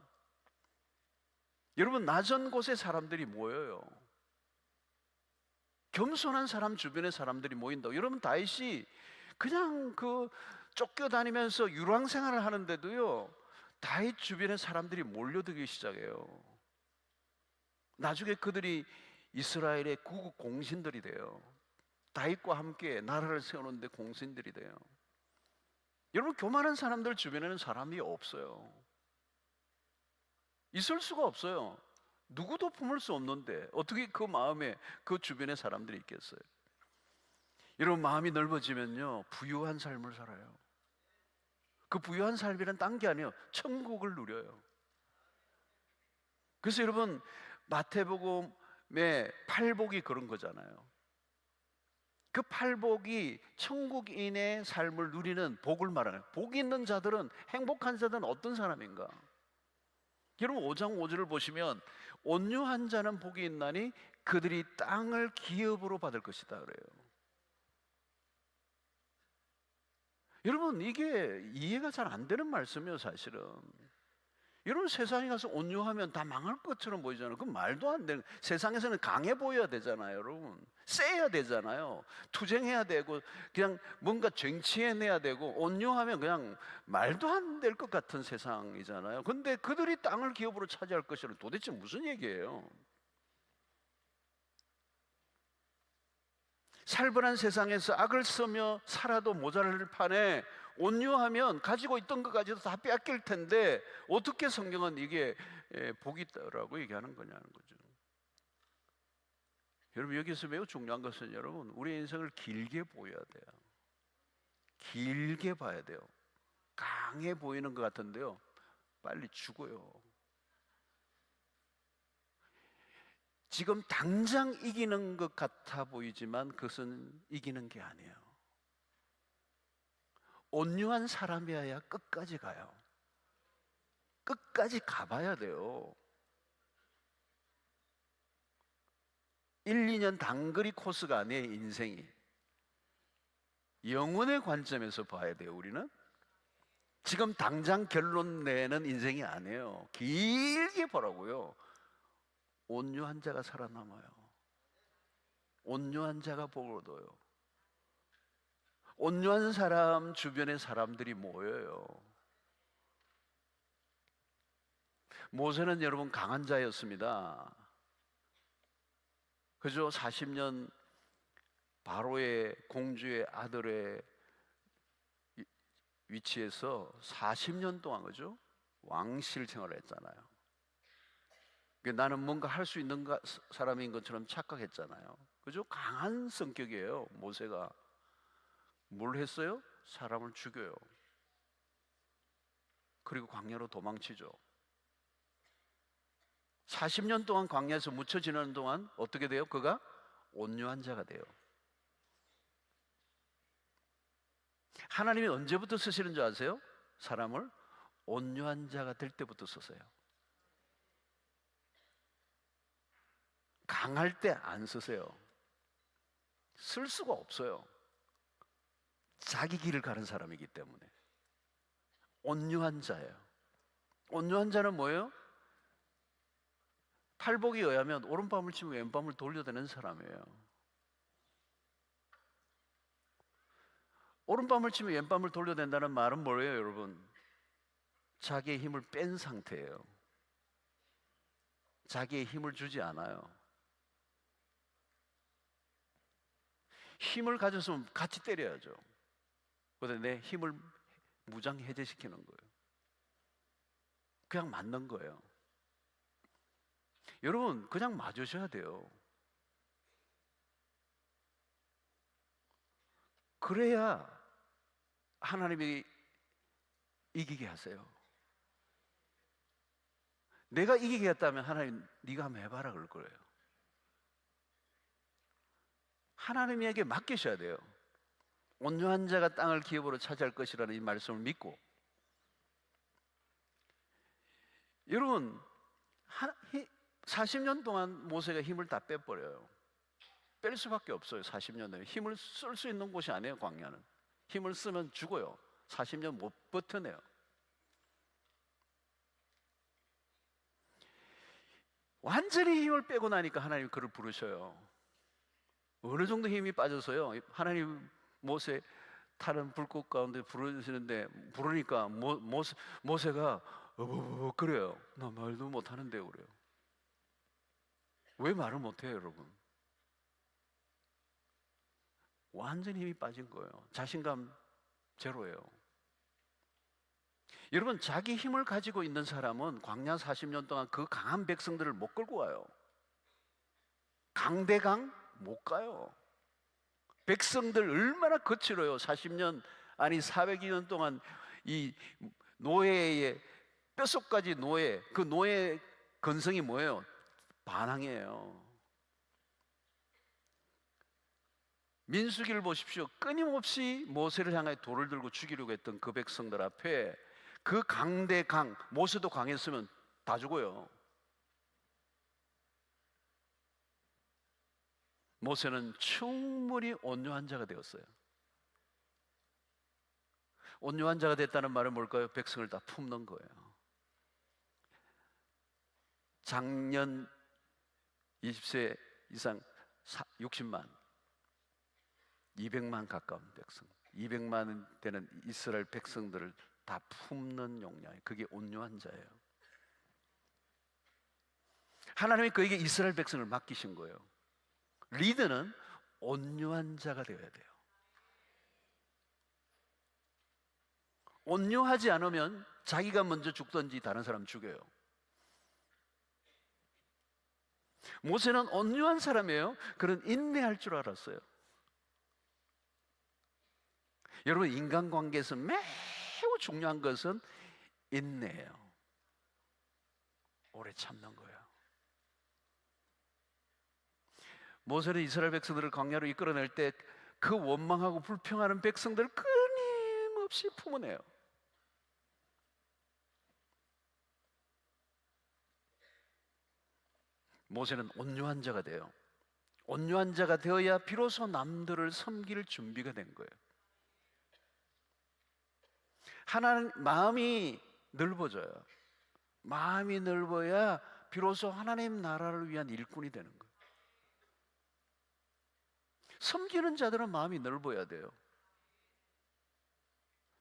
여러분, 낮은 곳에 사람들이 모여요. 겸손한 사람 주변에 사람들이 모인다고. 여러분, 다윗이 그냥 쫓겨다니면서 유랑 생활을 하는데도요, 다윗 주변에 사람들이 몰려들기 시작해요. 나중에 그들이 이스라엘의 구국 공신들이 돼요. 다윗과 함께 나라를 세우는데 공신들이 돼요. 여러분, 교만한 사람들 주변에는 사람이 없어요. 있을 수가 없어요. 누구도 품을 수 없는데 어떻게 그 마음에 그 주변에 사람들이 있겠어요? 여러분, 마음이 넓어지면요, 부유한 삶을 살아요. 그 부유한 삶이란 딴 게 아니에요. 천국을 누려요. 그래서 여러분, 마태복음의 팔복이 그런 거잖아요. 그 팔복이 천국인의 삶을 누리는 복을 말하는 거예요. 복이 있는 자들은, 행복한 자들은 어떤 사람인가? 여러분, 5장 5절을 보시면 온유한 자는 복이 있나니 그들이 땅을 기업으로 받을 것이다 그래요. 여러분, 이게 이해가 잘 안 되는 말씀이에요, 사실은. 여러분, 세상에 가서 온유하면 다 망할 것처럼 보이잖아요. 그건 말도 안 되는. 세상에서는 강해 보여야 되잖아요, 여러분. 세야 되잖아요. 투쟁해야 되고, 그냥 뭔가 쟁취해내야 되고, 온유하면 그냥 말도 안 될 것 같은 세상이잖아요. 근데 그들이 땅을 기업으로 차지할 것이라는 도대체 무슨 얘기예요? 살벌한 세상에서 악을 쓰며 살아도 모자랄 판에 온유하면 가지고 있던 것까지도 다 빼앗길 텐데 어떻게 성경은 이게 복이 있다라고 얘기하는 거냐는 거죠. 여러분, 여기서 매우 중요한 것은 여러분, 우리 인생을 길게 보여야 돼요. 길게 봐야 돼요. 강해 보이는 것 같은데요, 빨리 죽어요. 지금 당장 이기는 것 같아 보이지만 그것은 이기는 게 아니에요. 온유한 사람이어야 끝까지 가요. 끝까지 가봐야 돼요. 1, 2년 단거리 코스가 아니에요, 인생이. 영혼의 관점에서 봐야 돼요, 우리는. 지금 당장 결론 내는 인생이 아니에요. 길게 보라고요. 온유한 자가 살아남아요. 온유한 자가 복을 얻어요. 온유한 사람 주변에 사람들이 모여요. 모세는 여러분 강한 자였습니다. 그죠? 40년 바로의 공주의 아들의 위치에서 40년 동안, 그죠? 왕실 생활을 했잖아요. 나는 뭔가 할 수 있는 사람인 것처럼 착각했잖아요. 그죠? 강한 성격이에요, 모세가. 뭘 했어요? 사람을 죽여요. 그리고 광야로 도망치죠. 40년 동안 광야에서 묻혀 지내는 동안 어떻게 돼요? 그가 온유한 자가 돼요. 하나님이 언제부터 쓰시는 줄 아세요? 사람을 온유한 자가 될 때부터 쓰세요. 강할 때 안 쓰세요. 쓸 수가 없어요. 자기 길을 가는 사람이기 때문에. 온유한 자예요. 온유한 자는 뭐예요? 팔복에 의하면 오른밤을 치면 왼밤을 돌려대는 사람이에요. 오른밤을 치면 왼밤을 돌려댄다는 말은 뭐예요, 여러분? 자기의 힘을 뺀 상태예요. 자기의 힘을 주지 않아요. 힘을 가졌으면 같이 때려야죠. 그런데 내 힘을 무장 해제시키는 거예요. 그냥 맞는 거예요. 여러분, 그냥 맞으셔야 돼요. 그래야 하나님이 이기게 하세요. 내가 이기게 했다면 하나님 네가 한번 해봐라 그럴 거예요. 하나님에게 맡기셔야 돼요. 온유한 자가 땅을 기업으로 차지할 것이라는 이 말씀을 믿고. 여러분, 40년 동안 모세가 힘을 다 빼버려요. 뺄 수밖에 없어요. 40년 내에 힘을 쓸 수 있는 곳이 아니에요. 광야는 힘을 쓰면 죽어요. 40년 못 버텨내요. 완전히 힘을 빼고 나니까 하나님이 그를 부르셔요. 어느 정도 힘이 빠져서요, 하나님 모세 타는 불꽃 가운데 부르시는데, 부르니까 모세가 그래요. 나 말도 못하는데 그래요. 왜 말을 못해요, 여러분? 완전히 힘이 빠진 거예요. 자신감 제로예요. 여러분, 자기 힘을 가지고 있는 사람은 광야 40년 동안 그 강한 백성들을 못 끌고 와요. 강대강 못 가요. 백성들 얼마나 거칠어요. 40년 아니 400년 동안 이 노예의 뼛속까지 노예, 그 노예 근성이 뭐예요? 반항이에요. 민수기를 보십시오. 끊임없이 모세를 향해 돌을 들고 죽이려고 했던 그 백성들 앞에 그 강대강, 모세도 강했으면 다 죽어요. 모세는 충분히 온유한 자가 되었어요. 온유한 자가 됐다는 말은 뭘까요? 백성을 다 품는 거예요. 작년 20세 이상 60만, 200만 가까운 백성, 200만 되는 이스라엘 백성들을 다 품는 용량, 그게 온유한 자예요. 하나님이 그에게 이스라엘 백성을 맡기신 거예요. 리더는 온유한 자가 되어야 돼요. 온유하지 않으면 자기가 먼저 죽든지 다른 사람 죽여요. 모세는 온유한 사람이에요. 그는 인내할 줄 알았어요. 여러분, 인간관계에서 매우 중요한 것은 인내예요. 오래 참는 거예요. 모세는 이스라엘 백성들을 광야로 이끌어낼 때 그 원망하고 불평하는 백성들을 끊임없이 품어내요. 모세는 온유한 자가 돼요. 온유한 자가 되어야 비로소 남들을 섬길 준비가 된 거예요. 하나님 마음이 넓어져요. 마음이 넓어야 비로소 하나님 나라를 위한 일꾼이 되는 거예요. 섬기는 자들은 마음이 넓어야 돼요.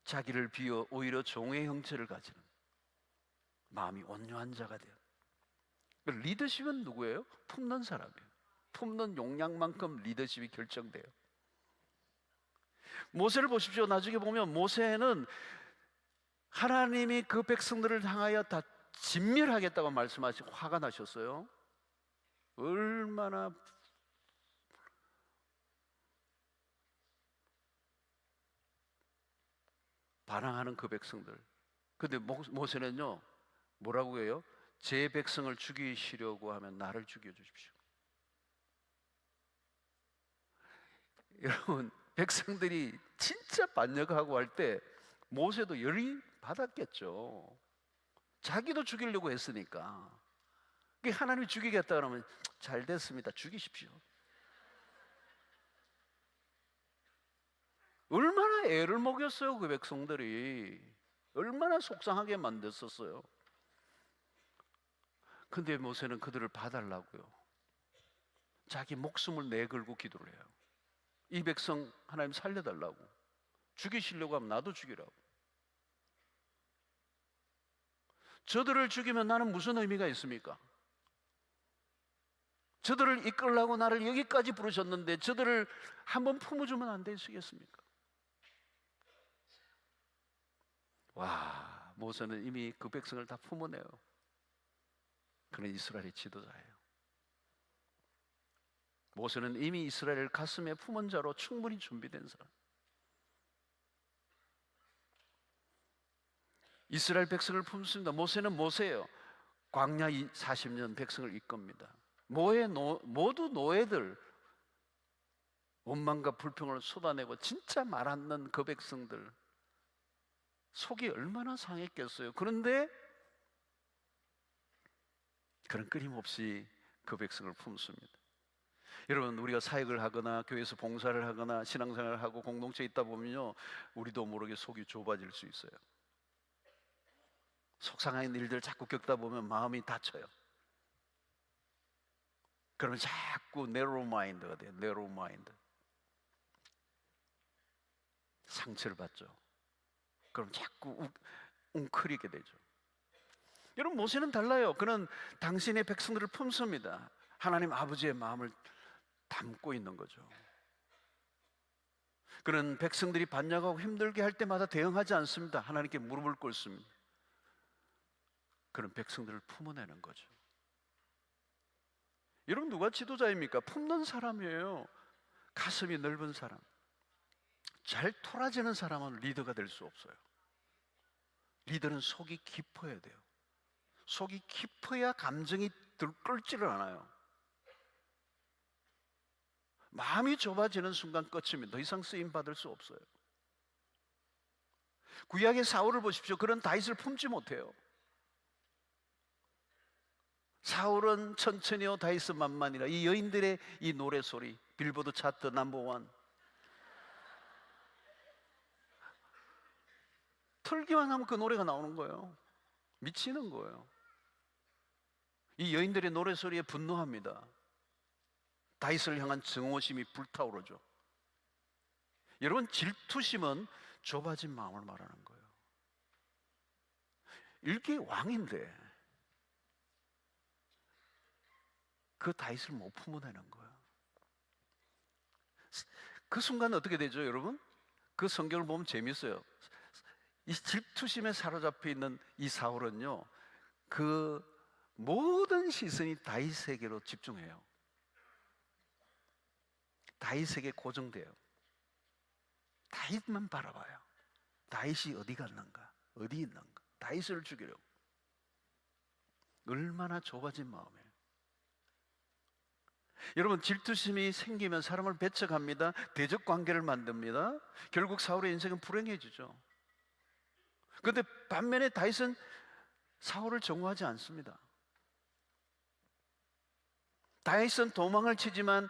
자기를 비워 오히려 종의 형체를 가지는 마음이 온유한 자가 돼요. 리더십은 누구예요? 품는 사람이에요. 품는 용량만큼 리더십이 결정돼요. 모세를 보십시오. 나중에 보면 모세는 하나님이 그 백성들을 향하여 다 진멸하겠다고 말씀하시고 화가 나셨어요. 얼마나 반항하는 그 백성들. 근데 모세는요, 뭐라고 해요? 제 백성을 죽이시려고 하면 나를 죽여주십시오. 여러분, 백성들이 진짜 반역하고 할 때 모세도 열이 받았겠죠. 자기도 죽이려고 했으니까. 하나님이 죽이겠다 그러면 잘 됐습니다, 죽이십시오. 얼마나 애를 먹였어요. 그 백성들이 얼마나 속상하게 만들었어요. 근데 모세는 그들을 봐달라고요. 자기 목숨을 내걸고 기도를 해요. 이 백성 하나님 살려달라고. 죽이시려고 하면 나도 죽이라고. 저들을 죽이면 나는 무슨 의미가 있습니까? 저들을 이끌라고 나를 여기까지 부르셨는데 저들을 한번 품어주면 안 되시겠습니까? 와, 모세는 이미 그 백성을 다 품어내요. 그는 이스라엘의 지도자예요. 모세는 이미 이스라엘을 가슴에 품은 자로 충분히 준비된 사람. 이스라엘 백성을 품습니다. 모세는 모세예요. 광야 40년 백성을 이끕니다. 모두 노예들, 원망과 불평을 쏟아내고 진짜 말 안 듣는 그 백성들, 속이 얼마나 상했겠어요. 그런데 그런 끊임없이 그 백성을 품습니다. 여러분, 우리가 사역을 하거나 교회에서 봉사를 하거나 신앙생활을 하고 공동체에 있다 보면요, 우리도 모르게 속이 좁아질 수 있어요. 속상한 일들 자꾸 겪다 보면 마음이 다쳐요. 그러면 자꾸 narrow mind가 돼요. narrow mind. 상처를 받죠. 그럼 자꾸 웅크리게 되죠. 여러분, 모세는 달라요. 그는 당신의 백성들을 품습니다. 하나님 아버지의 마음을 담고 있는 거죠. 그는 백성들이 반역하고 힘들게 할 때마다 대응하지 않습니다. 하나님께 무릎을 꿇습니다. 그런 백성들을 품어내는 거죠. 여러분, 누가 지도자입니까? 품는 사람이에요. 가슴이 넓은 사람. 잘 토라지는 사람은 리더가 될 수 없어요. 리더는 속이 깊어야 돼요. 속이 깊어야 감정이 들끓지를 않아요. 마음이 좁아지는 순간 끝입니다. 더 이상 쓰임 받을 수 없어요. 구약의 사울을 보십시오. 그런 다윗을 품지 못해요. 사울은 천천히요 다윗은 만만이라. 이 여인들의 이 노래소리, 빌보드 차트 넘버 1, 틀기만 하면 그 노래가 나오는 거예요. 미치는 거예요. 이 여인들의 노래소리에 분노합니다. 다윗을 향한 증오심이 불타오르죠. 여러분, 질투심은 좁아진 마음을 말하는 거예요. 일개 왕인데 그 다윗을 못 품어내는 거예요. 그 순간 어떻게 되죠, 여러분? 그 성경을 보면 재밌어요. 이 질투심에 사로잡혀 있는 이 사울은요, 그 모든 시선이 다윗에게로 집중해요. 다윗에게 고정돼요. 다윗만 바라봐요. 다윗이 어디 갔는가, 어디 있는가, 다윗을 죽이려고. 얼마나 좁아진 마음이에요. 여러분, 질투심이 생기면 사람을 배척합니다. 대적 관계를 만듭니다. 결국 사울의 인생은 불행해지죠. 그런데 반면에 다윗은 사울을 정오하지 않습니다. 다윗은 도망을 치지만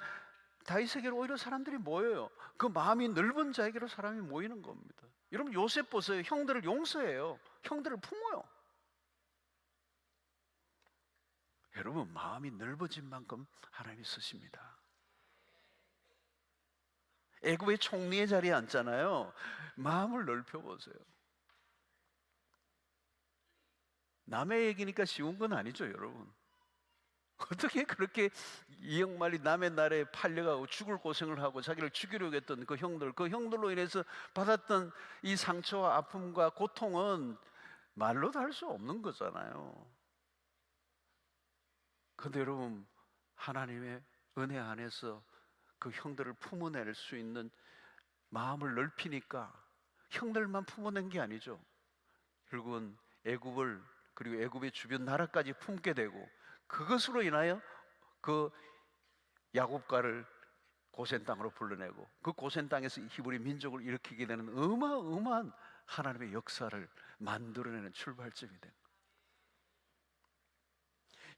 다윗에게로 오히려 사람들이 모여요. 그 마음이 넓은 자에게로 사람이 모이는 겁니다. 여러분, 요셉 보세요. 형들을 용서해요. 형들을 품어요. 여러분, 마음이 넓어진 만큼 하나님이 쓰십니다. 애굽의 총리의 자리에 앉잖아요. 마음을 넓혀보세요. 남의 얘기니까 쉬운 건 아니죠, 여러분. 어떻게 그렇게 이영말이 남의 나라에 팔려가고 죽을 고생을 하고 자기를 죽이려고 했던 그 형들로 인해서 받았던 이 상처와 아픔과 고통은 말로도 할 수 없는 거잖아요. 그런데 여러분, 하나님의 은혜 안에서 그 형들을 품어낼 수 있는 마음을 넓히니까 형들만 품어낸 게 아니죠. 결국은 애굽을, 그리고 애굽의 주변 나라까지 품게 되고, 그것으로 인하여 그 야곱가를 고센 땅으로 불러내고 그 고센 땅에서 히브리 민족을 일으키게 되는 어마어마한 하나님의 역사를 만들어내는 출발점이 된 거예요.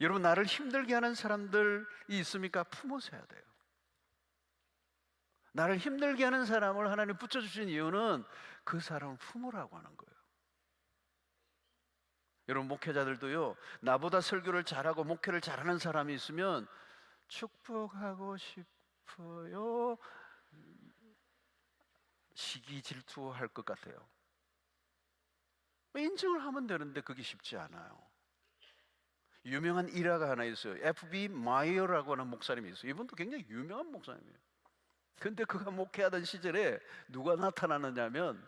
여러분, 나를 힘들게 하는 사람들이 있습니까? 품어서 해야 돼요. 나를 힘들게 하는 사람을 하나님 붙여주신 이유는 그 사람을 품으라고 하는 거예요. 여러분, 목회자들도요, 나보다 설교를 잘하고 목회를 잘하는 사람이 있으면 축복하고 싶어요, 시기 질투할 것 같아요. 인정을 하면 되는데 그게 쉽지 않아요. 유명한 일화가 하나 있어요. F.B. 마이어라고 하는 목사님이 있어요. 이분도 굉장히 유명한 목사님이에요. 근데 그가 목회하던 시절에 누가 나타나느냐면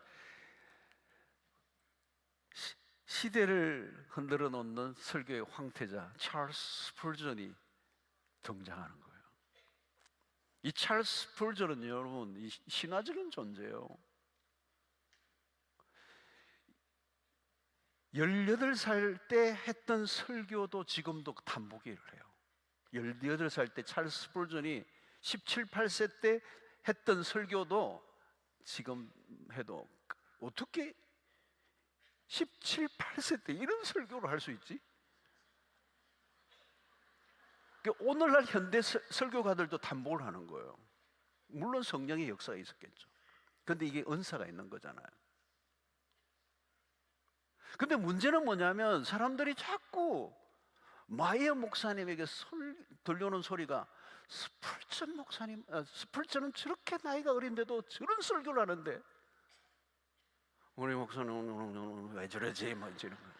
시대를 흔들어 놓는 설교의 황태자 찰스 스펄전이 등장하는 거예요. 이 찰스 스펄전은 여러분 이 신화적인 존재예요. 18살 때 했던 설교도 지금도 단복기를 해요. 18살 때 찰스 스펄전이 17, 18세 때 했던 설교도 지금 해도 어떻게 17, 18세 때 이런 설교를 할 수 있지? 오늘날 현대 설교가들도 단복을 하는 거예요. 물론 성령의 역사가 있었겠죠. 근데 이게 은사가 있는 거잖아요. 근데 문제는 뭐냐면 사람들이 자꾸 마이어 목사님에게 들려오는 소리가 스펄전 목사님, 스펄전은 저렇게 나이가 어린데도 저런 설교를 하는데 우리 목사는 왜 저러지? 뭐 이런 거예요.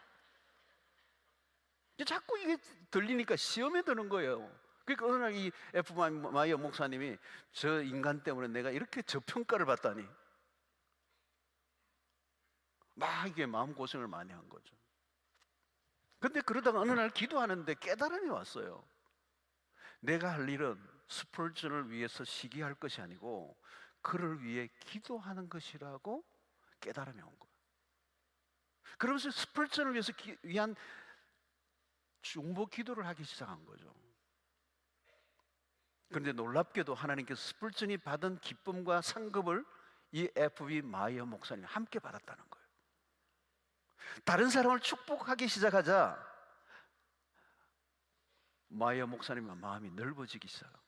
자꾸 이게 들리니까 시험에 드는 거예요. 그러니까 어느 날 이 F. 마이어 목사님이 저 인간 때문에 내가 이렇게 저평가를 받다니 막 이게 마음고생을 많이 한 거죠. 근데 그러다가 어느 날 기도하는데 깨달음이 왔어요. 내가 할 일은 스펄전을 위해서 시기할 것이 아니고 그를 위해 기도하는 것이라고 깨달음이 온 거예요. 그러면서 스펄전을 위해서 위한 중보 기도를 하기 시작한 거죠. 그런데 놀랍게도 하나님께서 스펄전이 받은 기쁨과 상급을 이 F.B. 마이어 목사님이 함께 받았다는 거예요. 다른 사람을 축복하기 시작하자 마이어 목사님의 마음이 넓어지기 시작하고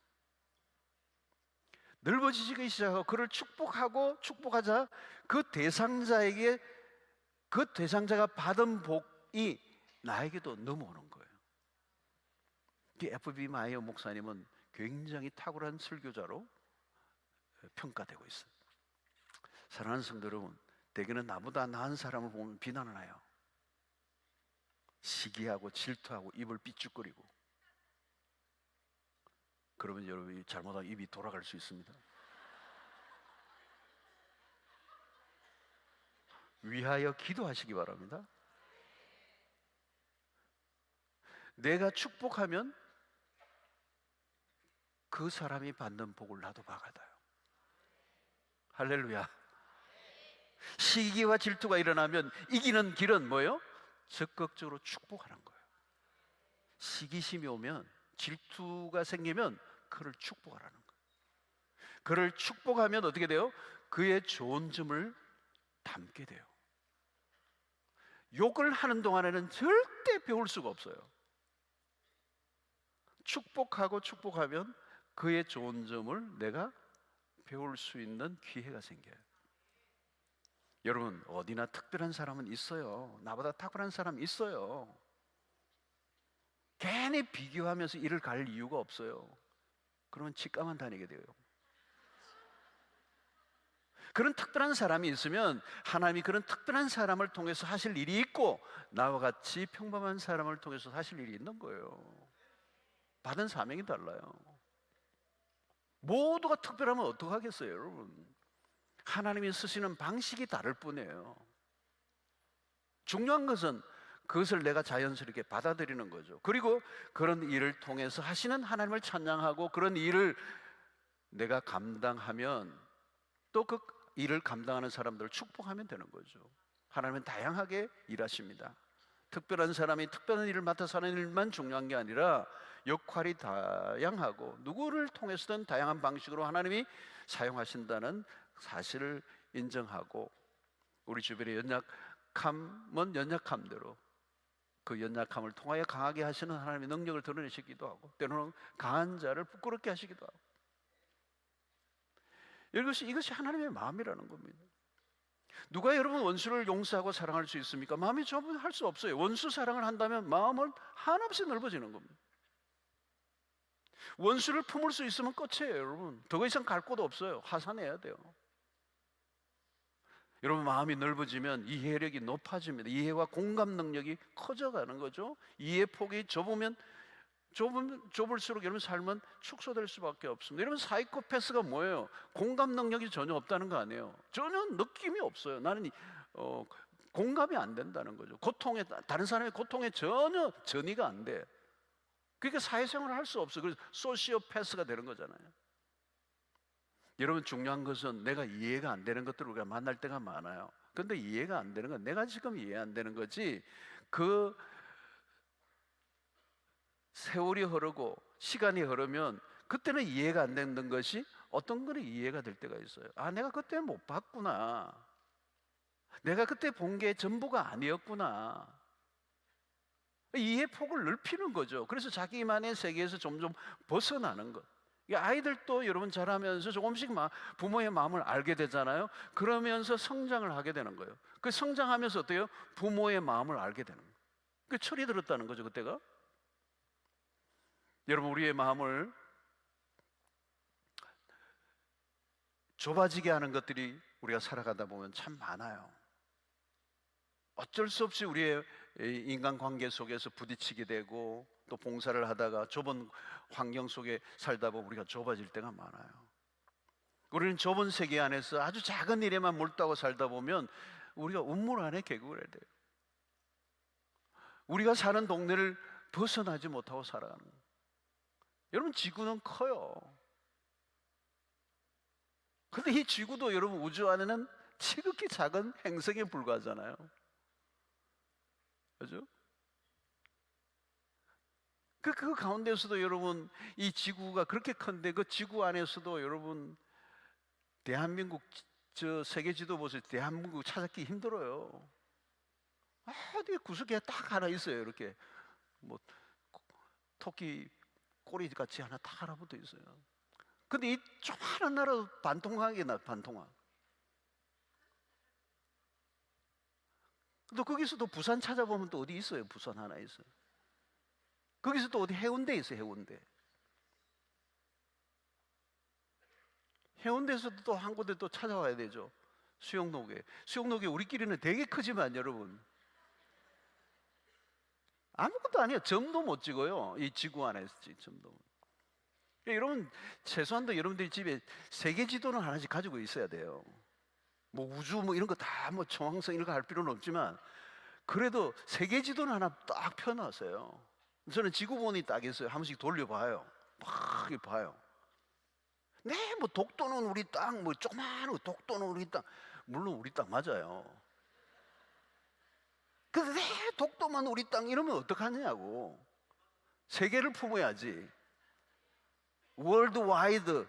그를 축복하자 그 대상자가 받은 복이 나에게도 넘어오는 거예요. F.B. 마이어 목사님은 굉장히 탁월한 설교자로 평가되고 있어요. 사랑하는 성도 여러분, 대개는 나보다 나은 사람을 보면 비난을 해요. 시기하고 질투하고 입을 삐죽거리고. 그러면 여러분이 잘못하면 입이 돌아갈 수 있습니다. 위하여 기도하시기 바랍니다. 내가 축복하면 그 사람이 받는 복을 나도 받아요. 할렐루야. 시기와 질투가 일어나면 이기는 길은 뭐예요? 적극적으로 축복하는 거예요. 시기심이 오면, 질투가 생기면 그를 축복하라는 거예요. 그를 축복하면 어떻게 돼요? 그의 좋은 점을 담게 돼요. 욕을 하는 동안에는 절대 배울 수가 없어요. 축복하면 그의 좋은 점을 내가 배울 수 있는 기회가 생겨요. 여러분, 어디나 특별한 사람은 있어요. 나보다 탁월한 사람 있어요. 괜히 비교하면서 일을 갈 이유가 없어요. 그러면 직감만 다니게 돼요. 그런 특별한 사람이 있으면 하나님이 그런 특별한 사람을 통해서 하실 일이 있고 나와 같이 평범한 사람을 통해서 하실 일이 있는 거예요. 받은 사명이 달라요. 모두가 특별하면 어떡하겠어요, 여러분? 하나님이 쓰시는 방식이 다를 뿐이에요. 중요한 것은 그것을 내가 자연스럽게 받아들이는 거죠. 그리고 그런 일을 통해서 하시는 하나님을 찬양하고 그런 일을 내가 감당하면 또 그 일을 감당하는 사람들을 축복하면 되는 거죠. 하나님은 다양하게 일하십니다. 특별한 사람이 특별한 일을 맡아서 하는 일만 중요한 게 아니라 역할이 다양하고 누구를 통해서든 다양한 방식으로 하나님이 사용하신다는 사실을 인정하고 우리 주변의 연약함은 연약함대로 그 연약함을 통하여 강하게 하시는 하나님의 능력을 드러내시기도 하고 때로는 강한 자를 부끄럽게 하시기도 하고 이것이 하나님의 마음이라는 겁니다. 누가 여러분 원수를 용서하고 사랑할 수 있습니까? 마음이 좁으면 할 수 없어요. 원수 사랑을 한다면 마음은 한없이 넓어지는 겁니다. 원수를 품을 수 있으면 끝이에요, 여러분. 더 이상 갈 곳 없어요. 하산해야 돼요. 여러분, 마음이 넓어지면 이해력이 높아집니다. 이해와 공감 능력이 커져가는 거죠. 이해 폭이 좁을수록 여러분 삶은 축소될 수밖에 없습니다. 여러분, 사이코패스가 뭐예요? 공감 능력이 전혀 없다는 거 아니에요. 전혀 느낌이 없어요. 나는 공감이 안 된다는 거죠. 다른 사람의 고통에 전혀 전이가 안 돼. 그러니까 사회생활을 할 수 없어요. 그래서 소시오패스가 되는 거잖아요. 여러분, 중요한 것은 내가 이해가 안 되는 것들을 우리가 만날 때가 많아요. 그런데 이해가 안 되는 건 내가 지금 이해 안 되는 거지, 그 세월이 흐르고 시간이 흐르면 그때는 이해가 안 되는 것이 어떤 거는 이해가 될 때가 있어요. 아, 내가 그때 못 봤구나. 내가 그때 본 게 전부가 아니었구나. 이해 폭을 넓히는 거죠. 그래서 자기만의 세계에서 점점 벗어나는 것. 아이들도 여러분 자라면서 조금씩 부모의 마음을 알게 되잖아요. 그러면서 성장을 하게 되는 거예요. 그 성장하면서 어때요? 부모의 마음을 알게 되는 거예요. 그 철이 들었다는 거죠, 그때가. 여러분, 우리의 마음을 좁아지게 하는 것들이 우리가 살아가다 보면 참 많아요. 어쩔 수 없이 우리의 인간관계 속에서 부딪히게 되고, 또 봉사를 하다가 좁은 환경 속에 살다 보면 우리가 좁아질 때가 많아요. 우리는 좁은 세계 안에서 아주 작은 일에만 몰두하고 살다 보면 우리가 우물 안에 계곡을 해야 돼요. 우리가 사는 동네를 벗어나지 못하고 살아가는 거예요. 여러분, 지구는 커요. 근데 이 지구도 여러분 우주 안에는 지극히 작은 행성에 불과하잖아요. 그죠? 그 가운데서도 여러분, 이 지구가 그렇게 큰데 그 지구 안에서도 여러분, 대한민국 세계 지도 보세요. 대한민국 찾기 힘들어요. 어디 구석에 딱 하나 있어요. 이렇게 뭐 토끼 꼬리같이 하나 딱 하나 붙어 있어요. 근데 이 조그마한 나라도 반통하게 반통하. 또 거기서도 부산 찾아보면 또 어디 있어요? 부산 하나 있어요. 거기서 또 어디 해운대 있어요. 해운대. 해운대에서도 또 한 군데 또 찾아와야 되죠. 수영록에. 수영록에 우리끼리는 되게 크지만 여러분, 아무것도 아니에요. 점도 못 찍어요. 이 지구 안에서 점도. 여러분, 최소한도 여러분들이 집에 세계 지도는 하나씩 가지고 있어야 돼요. 뭐 우주 뭐 이런 거 다 뭐 정황성 이런 거 할 필요는 없지만 그래도 세계 지도는 하나 딱 펴놨어요. 저는 지구본이 딱 있어요. 한 번씩 돌려봐요. 막 봐요. 네, 뭐 독도는 우리 땅, 뭐 조그마한 독도는 우리 땅. 물론 우리 땅 맞아요. 근데 왜 독도만 우리 땅 이러면 어떡하냐고. 세계를 품어야지. 월드와이드,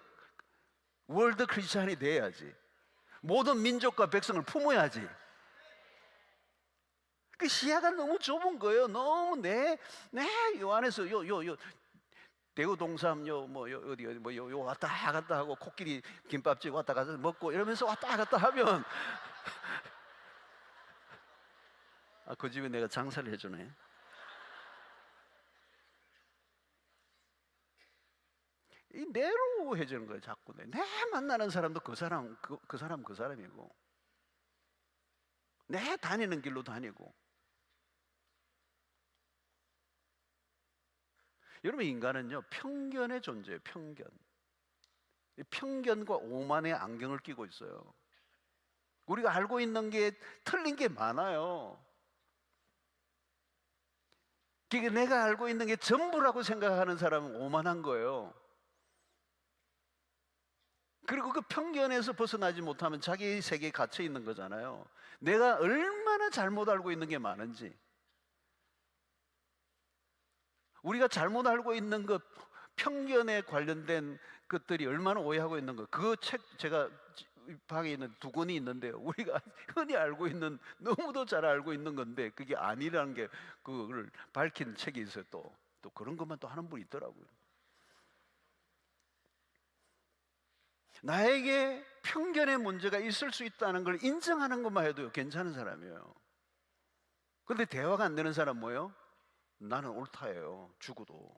월드 크리스찬이 돼야지. 모든 민족과 백성을 품어야지. 그 시야가 너무 좁은 거예요. 너무 요 안에서 대구 동삼 어디 왔다 갔다 하고 코끼리 김밥집 왔다 갔다 먹고 이러면서 왔다 갔다 하면 그 집에 내가 장사를 해주네. 이 내로 해주는 거예요. 자꾸 내 만나는 사람도 그 사람이고, 내 다니는 길로 다니고. 여러분, 인간은요 편견의 존재예요. 편견과 오만의 안경을 끼고 있어요. 우리가 알고 있는 게 틀린 게 많아요. 그러니까 내가 알고 있는 게 전부라고 생각하는 사람은 오만한 거예요. 그리고 그 편견에서 벗어나지 못하면 자기 세계에 갇혀 있는 거잖아요. 내가 얼마나 잘못 알고 있는 게 많은지. 우리가 잘못 알고 있는 것, 편견에 관련된 것들이 얼마나 오해하고 있는 것. 그 책 제가 방에 있는 2권이 있는데요. 우리가 흔히 알고 있는, 너무도 잘 알고 있는 건데 그게 아니라는 게 그걸 밝힌 책이 있어요. 또 그런 것만 또 하는 분이 있더라고요. 나에게 편견의 문제가 있을 수 있다는 걸 인정하는 것만 해도 괜찮은 사람이에요. 그런데 대화가 안 되는 사람 뭐예요? 나는 옳다예요. 죽어도.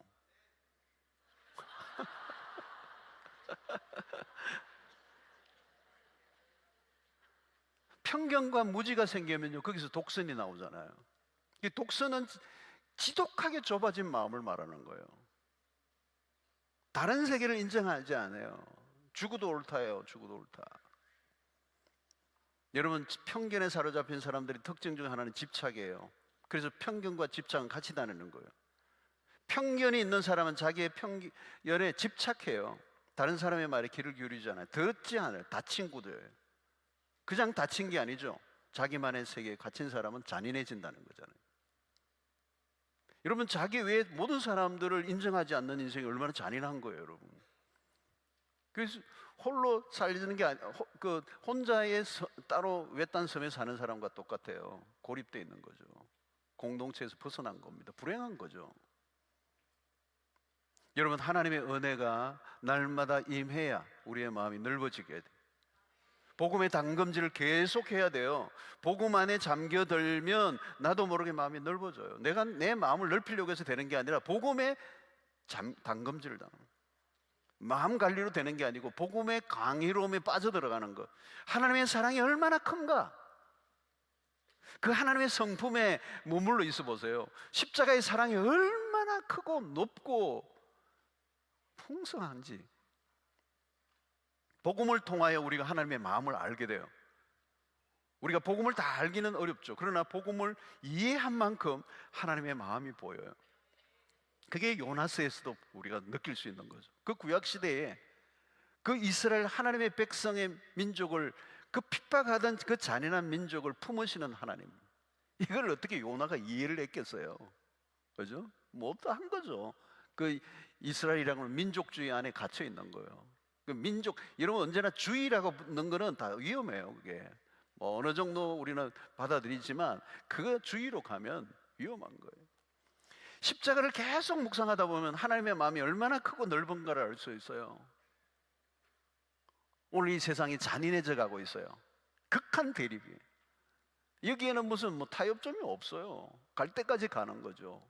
편견과 무지가 생기면요, 거기서 독선이 나오잖아요. 이 독선은 지독하게 좁아진 마음을 말하는 거예요. 다른 세계를 인정하지 않아요. 죽어도 옳다예요. 죽어도 옳다. 여러분, 편견에 사로잡힌 사람들의 특징 중 하나는 집착이에요. 그래서 편견과 집착은 같이 다니는 거예요. 편견이 있는 사람은 자기의 편견에 집착해요. 다른 사람의 말에 귀를 기울이지 않아요. 듣지 않아요. 다친 구도예요. 그냥 다친 게 아니죠. 자기만의 세계에 갇힌 사람은 잔인해진다는 거잖아요. 여러분, 자기 외에 모든 사람들을 인정하지 않는 인생이 얼마나 잔인한 거예요, 여러분. 그래서 홀로 살리는 게 혼자의 따로 외딴 섬에 사는 사람과 똑같아요. 고립되어 있는 거죠. 공동체에서 벗어난 겁니다. 불행한 거죠. 여러분, 하나님의 은혜가 날마다 임해야 우리의 마음이 넓어지게 돼요. 복음의 담금질을 계속해야 돼요. 복음 안에 잠겨들면 나도 모르게 마음이 넓어져요. 내가 내 마음을 넓히려고 해서 되는 게 아니라 복음의 담금질을 당합니다. 마음 관리로 되는 게 아니고 복음의 강의로움에 빠져들어가는 것. 하나님의 사랑이 얼마나 큰가? 그 하나님의 성품에 머물러 있어 보세요. 십자가의 사랑이 얼마나 크고 높고 풍성한지. 복음을 통하여 우리가 하나님의 마음을 알게 돼요. 우리가 복음을 다 알기는 어렵죠. 그러나 복음을 이해한 만큼 하나님의 마음이 보여요. 그게 요나스에서도 우리가 느낄 수 있는 거죠. 그 구약 시대에 그 이스라엘 하나님의 백성의 민족을, 그 핍박하던 그 잔인한 민족을 품으시는 하나님, 이걸 어떻게 요나가 이해를 했겠어요? 그죠? 못한 거죠. 그 이스라엘이라는 건 민족주의 안에 갇혀 있는 거예요. 그 민족, 여러분, 언제나 주의라고 붙는 거는 다 위험해요. 그게 뭐 어느 정도 우리는 받아들이지만 그 주의로 가면 위험한 거예요. 십자가를 계속 묵상하다 보면 하나님의 마음이 얼마나 크고 넓은가를 알 수 있어요. 오늘 이 세상이 잔인해져 가고 있어요. 극한 대립이. 여기에는 무슨 타협점이 없어요. 갈 때까지 가는 거죠.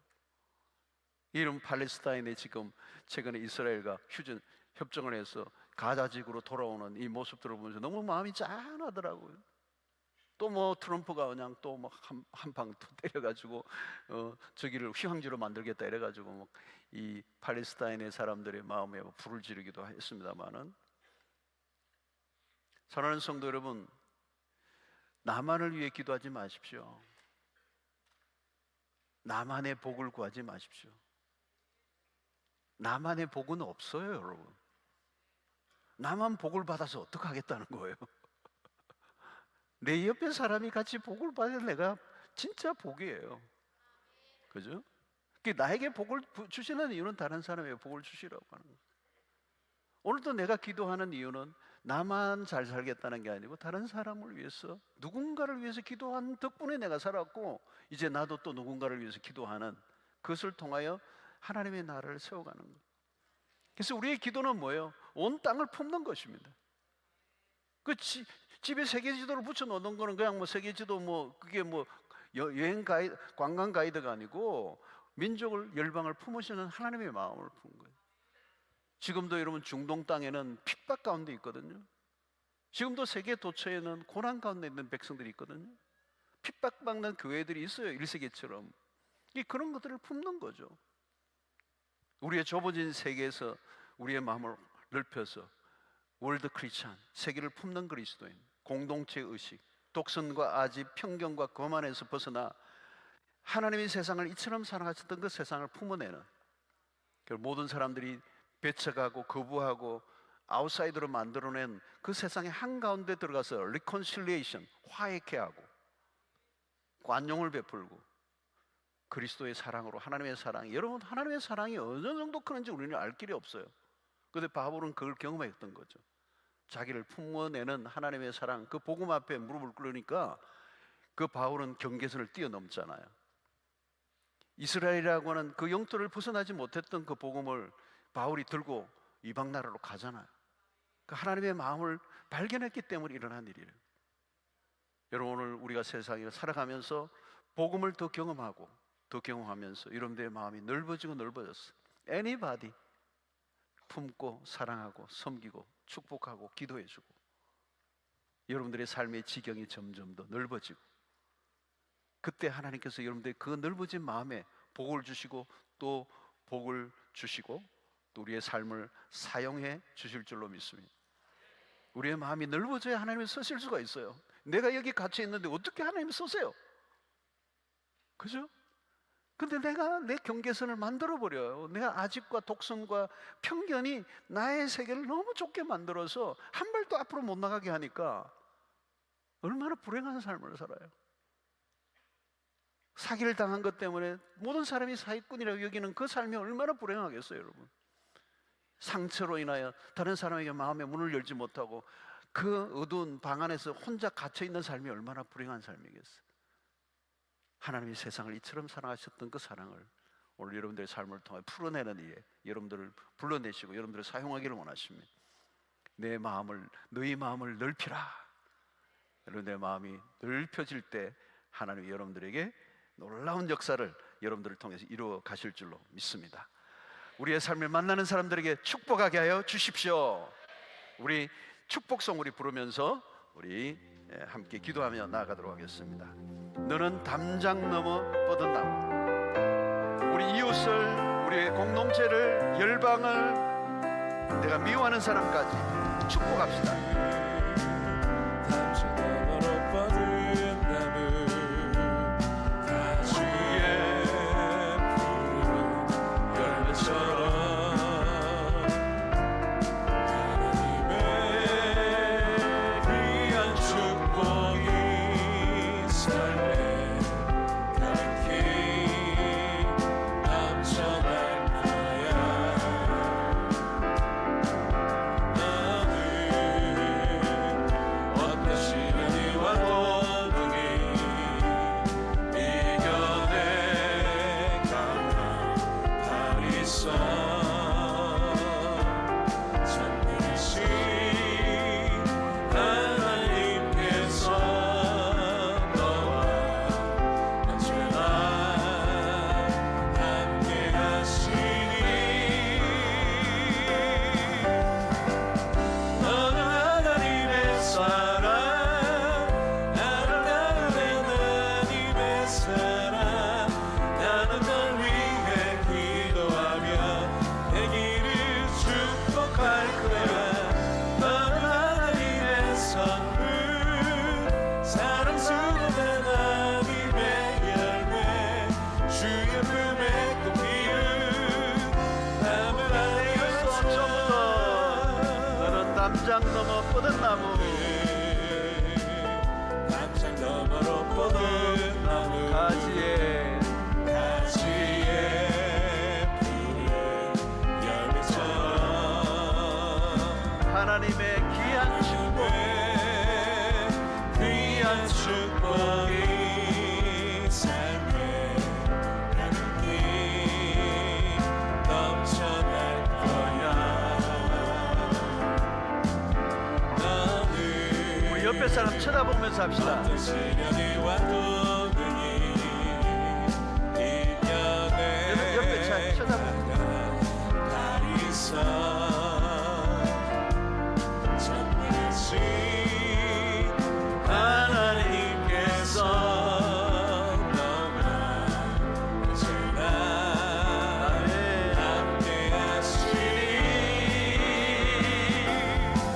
이런 팔레스타인에 지금 최근에 이스라엘과 협정을 해서 가자지구로 돌아오는 이 모습들을 보면서 너무 마음이 짠하더라고요. 또 트럼프가 그냥 또 한 방 때려가지고 저기를 휴양지로 만들겠다 이래가지고 이 팔레스타인의 사람들의 마음에 불을 지르기도 했습니다만은, 사랑하는 성도 여러분, 나만을 위해 기도하지 마십시오. 나만의 복을 구하지 마십시오. 나만의 복은 없어요, 여러분. 나만 복을 받아서 어떡하겠다는 거예요? 내 옆에 사람이 같이 복을 받으면 내가 진짜 복이에요. 그죠? 나에게 복을 주시는 이유는 다른 사람에게 복을 주시라고 하는 거예요. 오늘도 내가 기도하는 이유는 나만 잘 살겠다는 게 아니고 다른 사람을 위해서, 누군가를 위해서 기도한 덕분에 내가 살았고, 이제 나도 또 누군가를 위해서 기도하는, 그것을 통하여 하나님의 나라를 세워가는 거예요. 그래서 우리의 기도는 뭐예요? 온 땅을 품는 것입니다. 집에 세계 지도를 붙여 놓는 거는 그냥 세계 지도 그게 여행 가이드, 관광 가이드가 아니고 민족을, 열방을 품으시는 하나님의 마음을 품 거예요. 지금도 여러분, 중동 땅에는 핍박 가운데 있거든요. 지금도 세계 도처에는 고난 가운데 있는 백성들이 있거든요. 핍박받는 교회들이 있어요. 1세기처럼. 그런 것들을 품는 거죠. 우리의 좁아진 세계에서 우리의 마음을 넓혀서 월드 크리스찬, 세계를 품는 그리스도인, 공동체 의식, 독선과 아집, 편견과 거만에서 벗어나 하나님의 세상을 이처럼 사랑하셨던 그 세상을 품어내는, 모든 사람들이 배척하고 거부하고 아웃사이더로 만들어낸 그 세상의 한가운데 들어가서 리콘실리에이션, 화해케 하고 관용을 베풀고 그리스도의 사랑으로, 하나님의 사랑이, 여러분, 하나님의 사랑이 어느 정도 크는지 우리는 알 길이 없어요. 그런데 바울은 그걸 경험했던 거죠. 자기를 품어내는 하나님의 사랑, 그 복음 앞에 무릎을 꿇으니까 그 바울은 경계선을 뛰어넘잖아요. 이스라엘이라고 하는 그 영토를 벗어나지 못했던 그 복음을 바울이 들고 이방 나라로 가잖아요. 그 하나님의 마음을 발견했기 때문에 일어난 일이에요. 여러분, 오늘 우리가 세상에 살아가면서 복음을 더 경험하고 더 경험하면서 여러분들의 마음이 넓어지고 넓어졌어요. Anybody 품고 사랑하고 섬기고 축복하고 기도해주고, 여러분들의 삶의 지경이 점점 더 넓어지고, 그때 하나님께서 여러분들의 그 넓어진 마음에 복을 주시고 또 복을 주시고 또 우리의 삶을 사용해 주실 줄로 믿습니다. 우리의 마음이 넓어져야 하나님이 쓰실 수가 있어요. 내가 여기 갇혀 있는데 어떻게 하나님이 쓰세요? 그죠? 근데 내가 내 경계선을 만들어 버려요. 내가 아집과 독선과 편견이 나의 세계를 너무 좁게 만들어서 한 발도 앞으로 못 나가게 하니까 얼마나 불행한 삶을 살아요. 사기를 당한 것 때문에 모든 사람이 사기꾼이라고 여기는 그 삶이 얼마나 불행하겠어요, 여러분. 상처로 인하여 다른 사람에게 마음의 문을 열지 못하고 그 어두운 방 안에서 혼자 갇혀 있는 삶이 얼마나 불행한 삶이겠어요. 하나님이 세상을 이처럼 사랑하셨던 그 사랑을 오늘 여러분들의 삶을 통해 풀어내는 이에 여러분들을 불러내시고 여러분들을 사용하기를 원하십니다. 내 마음을, 너희 마음을 넓히라. 여러분들의 마음이 넓혀질 때 하나님이 여러분들에게 놀라운 역사를 여러분들을 통해서 이루어 가실 줄로 믿습니다. 우리의 삶을 만나는 사람들에게 축복하게 하여 주십시오. 우리 축복송 우리 부르면서 우리 함께 기도하며 나아가도록 하겠습니다. 너는 담장 넘어 뻗은 나무. 우리 이웃을, 우리의 공동체를, 열방을, 내가 미워하는 사람까지 축복합시다. 담장 넘어 뻗은 나무, 담장 너머로 뻗은 나무, 가지에 푸른 열매처럼 하나님의 귀한 축복, 귀한 축복이 삶에 가득히 넘쳐날 거야. 옆에 사람 쳐다보면서 합시다. 옆에 잘 쳐다보면서 하나님께서 나를 함께 하시니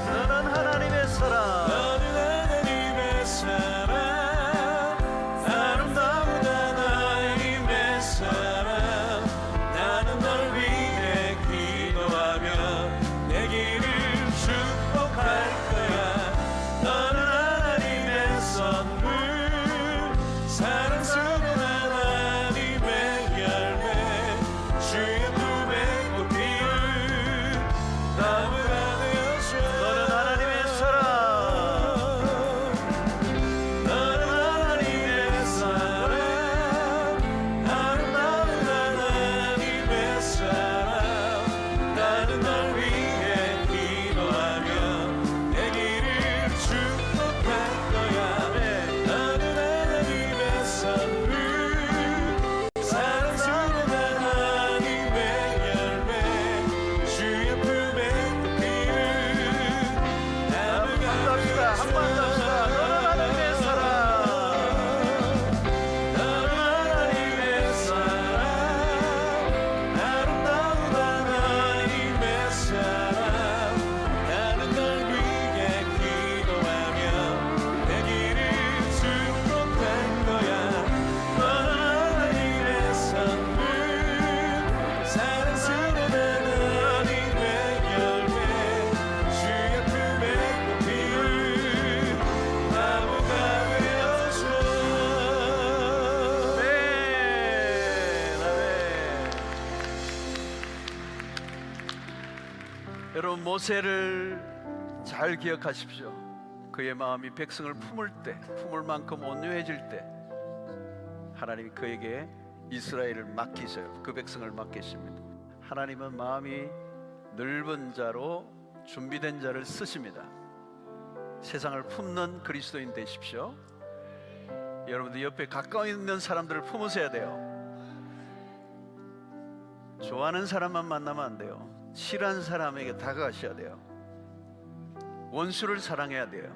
너는 하나님의 사랑, 여러분, 모세를 잘 기억하십시오. 그의 마음이 백성을 품을 때, 품을 만큼 온유해질 때 하나님이 그에게 이스라엘을 맡기셔요. 그 백성을 맡기십니다. 하나님은 마음이 넓은 자로 준비된 자를 쓰십니다. 세상을 품는 그리스도인 되십시오. 여러분들 옆에 가까이 있는 사람들을 품으셔야 돼요. 좋아하는 사람만 만나면 안 돼요. 싫어하는 사람에게 다가가셔야 돼요. 원수를 사랑해야 돼요.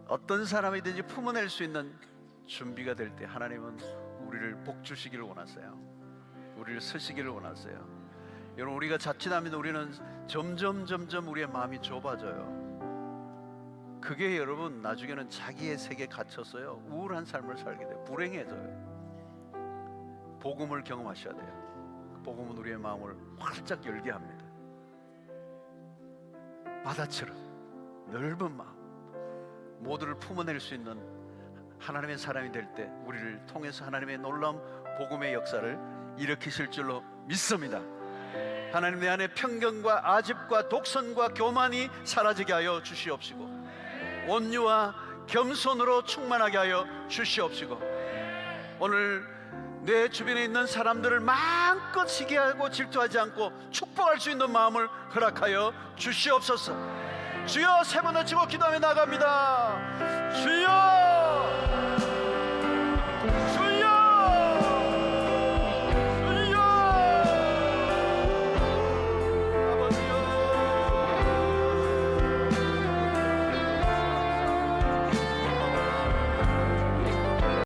어떤 사람이든지 품어낼 수 있는 준비가 될 때 하나님은 우리를 복 주시기를 원하세요. 우리를 쓰시기를 원하세요. 여러분, 우리가 자칫하면 우리는 점점 우리의 마음이 좁아져요. 그게 여러분 나중에는 자기의 세계에 갇혔어요. 우울한 삶을 살게 돼요. 불행해져요. 복음을 경험하셔야 돼요. 복음은 우리의 마음을 활짝 열게 합니다. 바다처럼 넓은 마음, 모두를 품어낼 수 있는 하나님의 사람이 될 때 우리를 통해서 하나님의 놀라운 복음의 역사를 일으키실 줄로 믿습니다. 하나님, 내 안에 편견과 아집과 독선과 교만이 사라지게 하여 주시옵시고, 온유와 겸손으로 충만하게 하여 주시옵시고, 오늘 내 주변에 있는 사람들을 마음껏 시기하고 질투하지 않고 축복할 수 있는 마음을 허락하여 주시옵소서. 주여, 세 번 외치고 기도하며 나갑니다. 주여!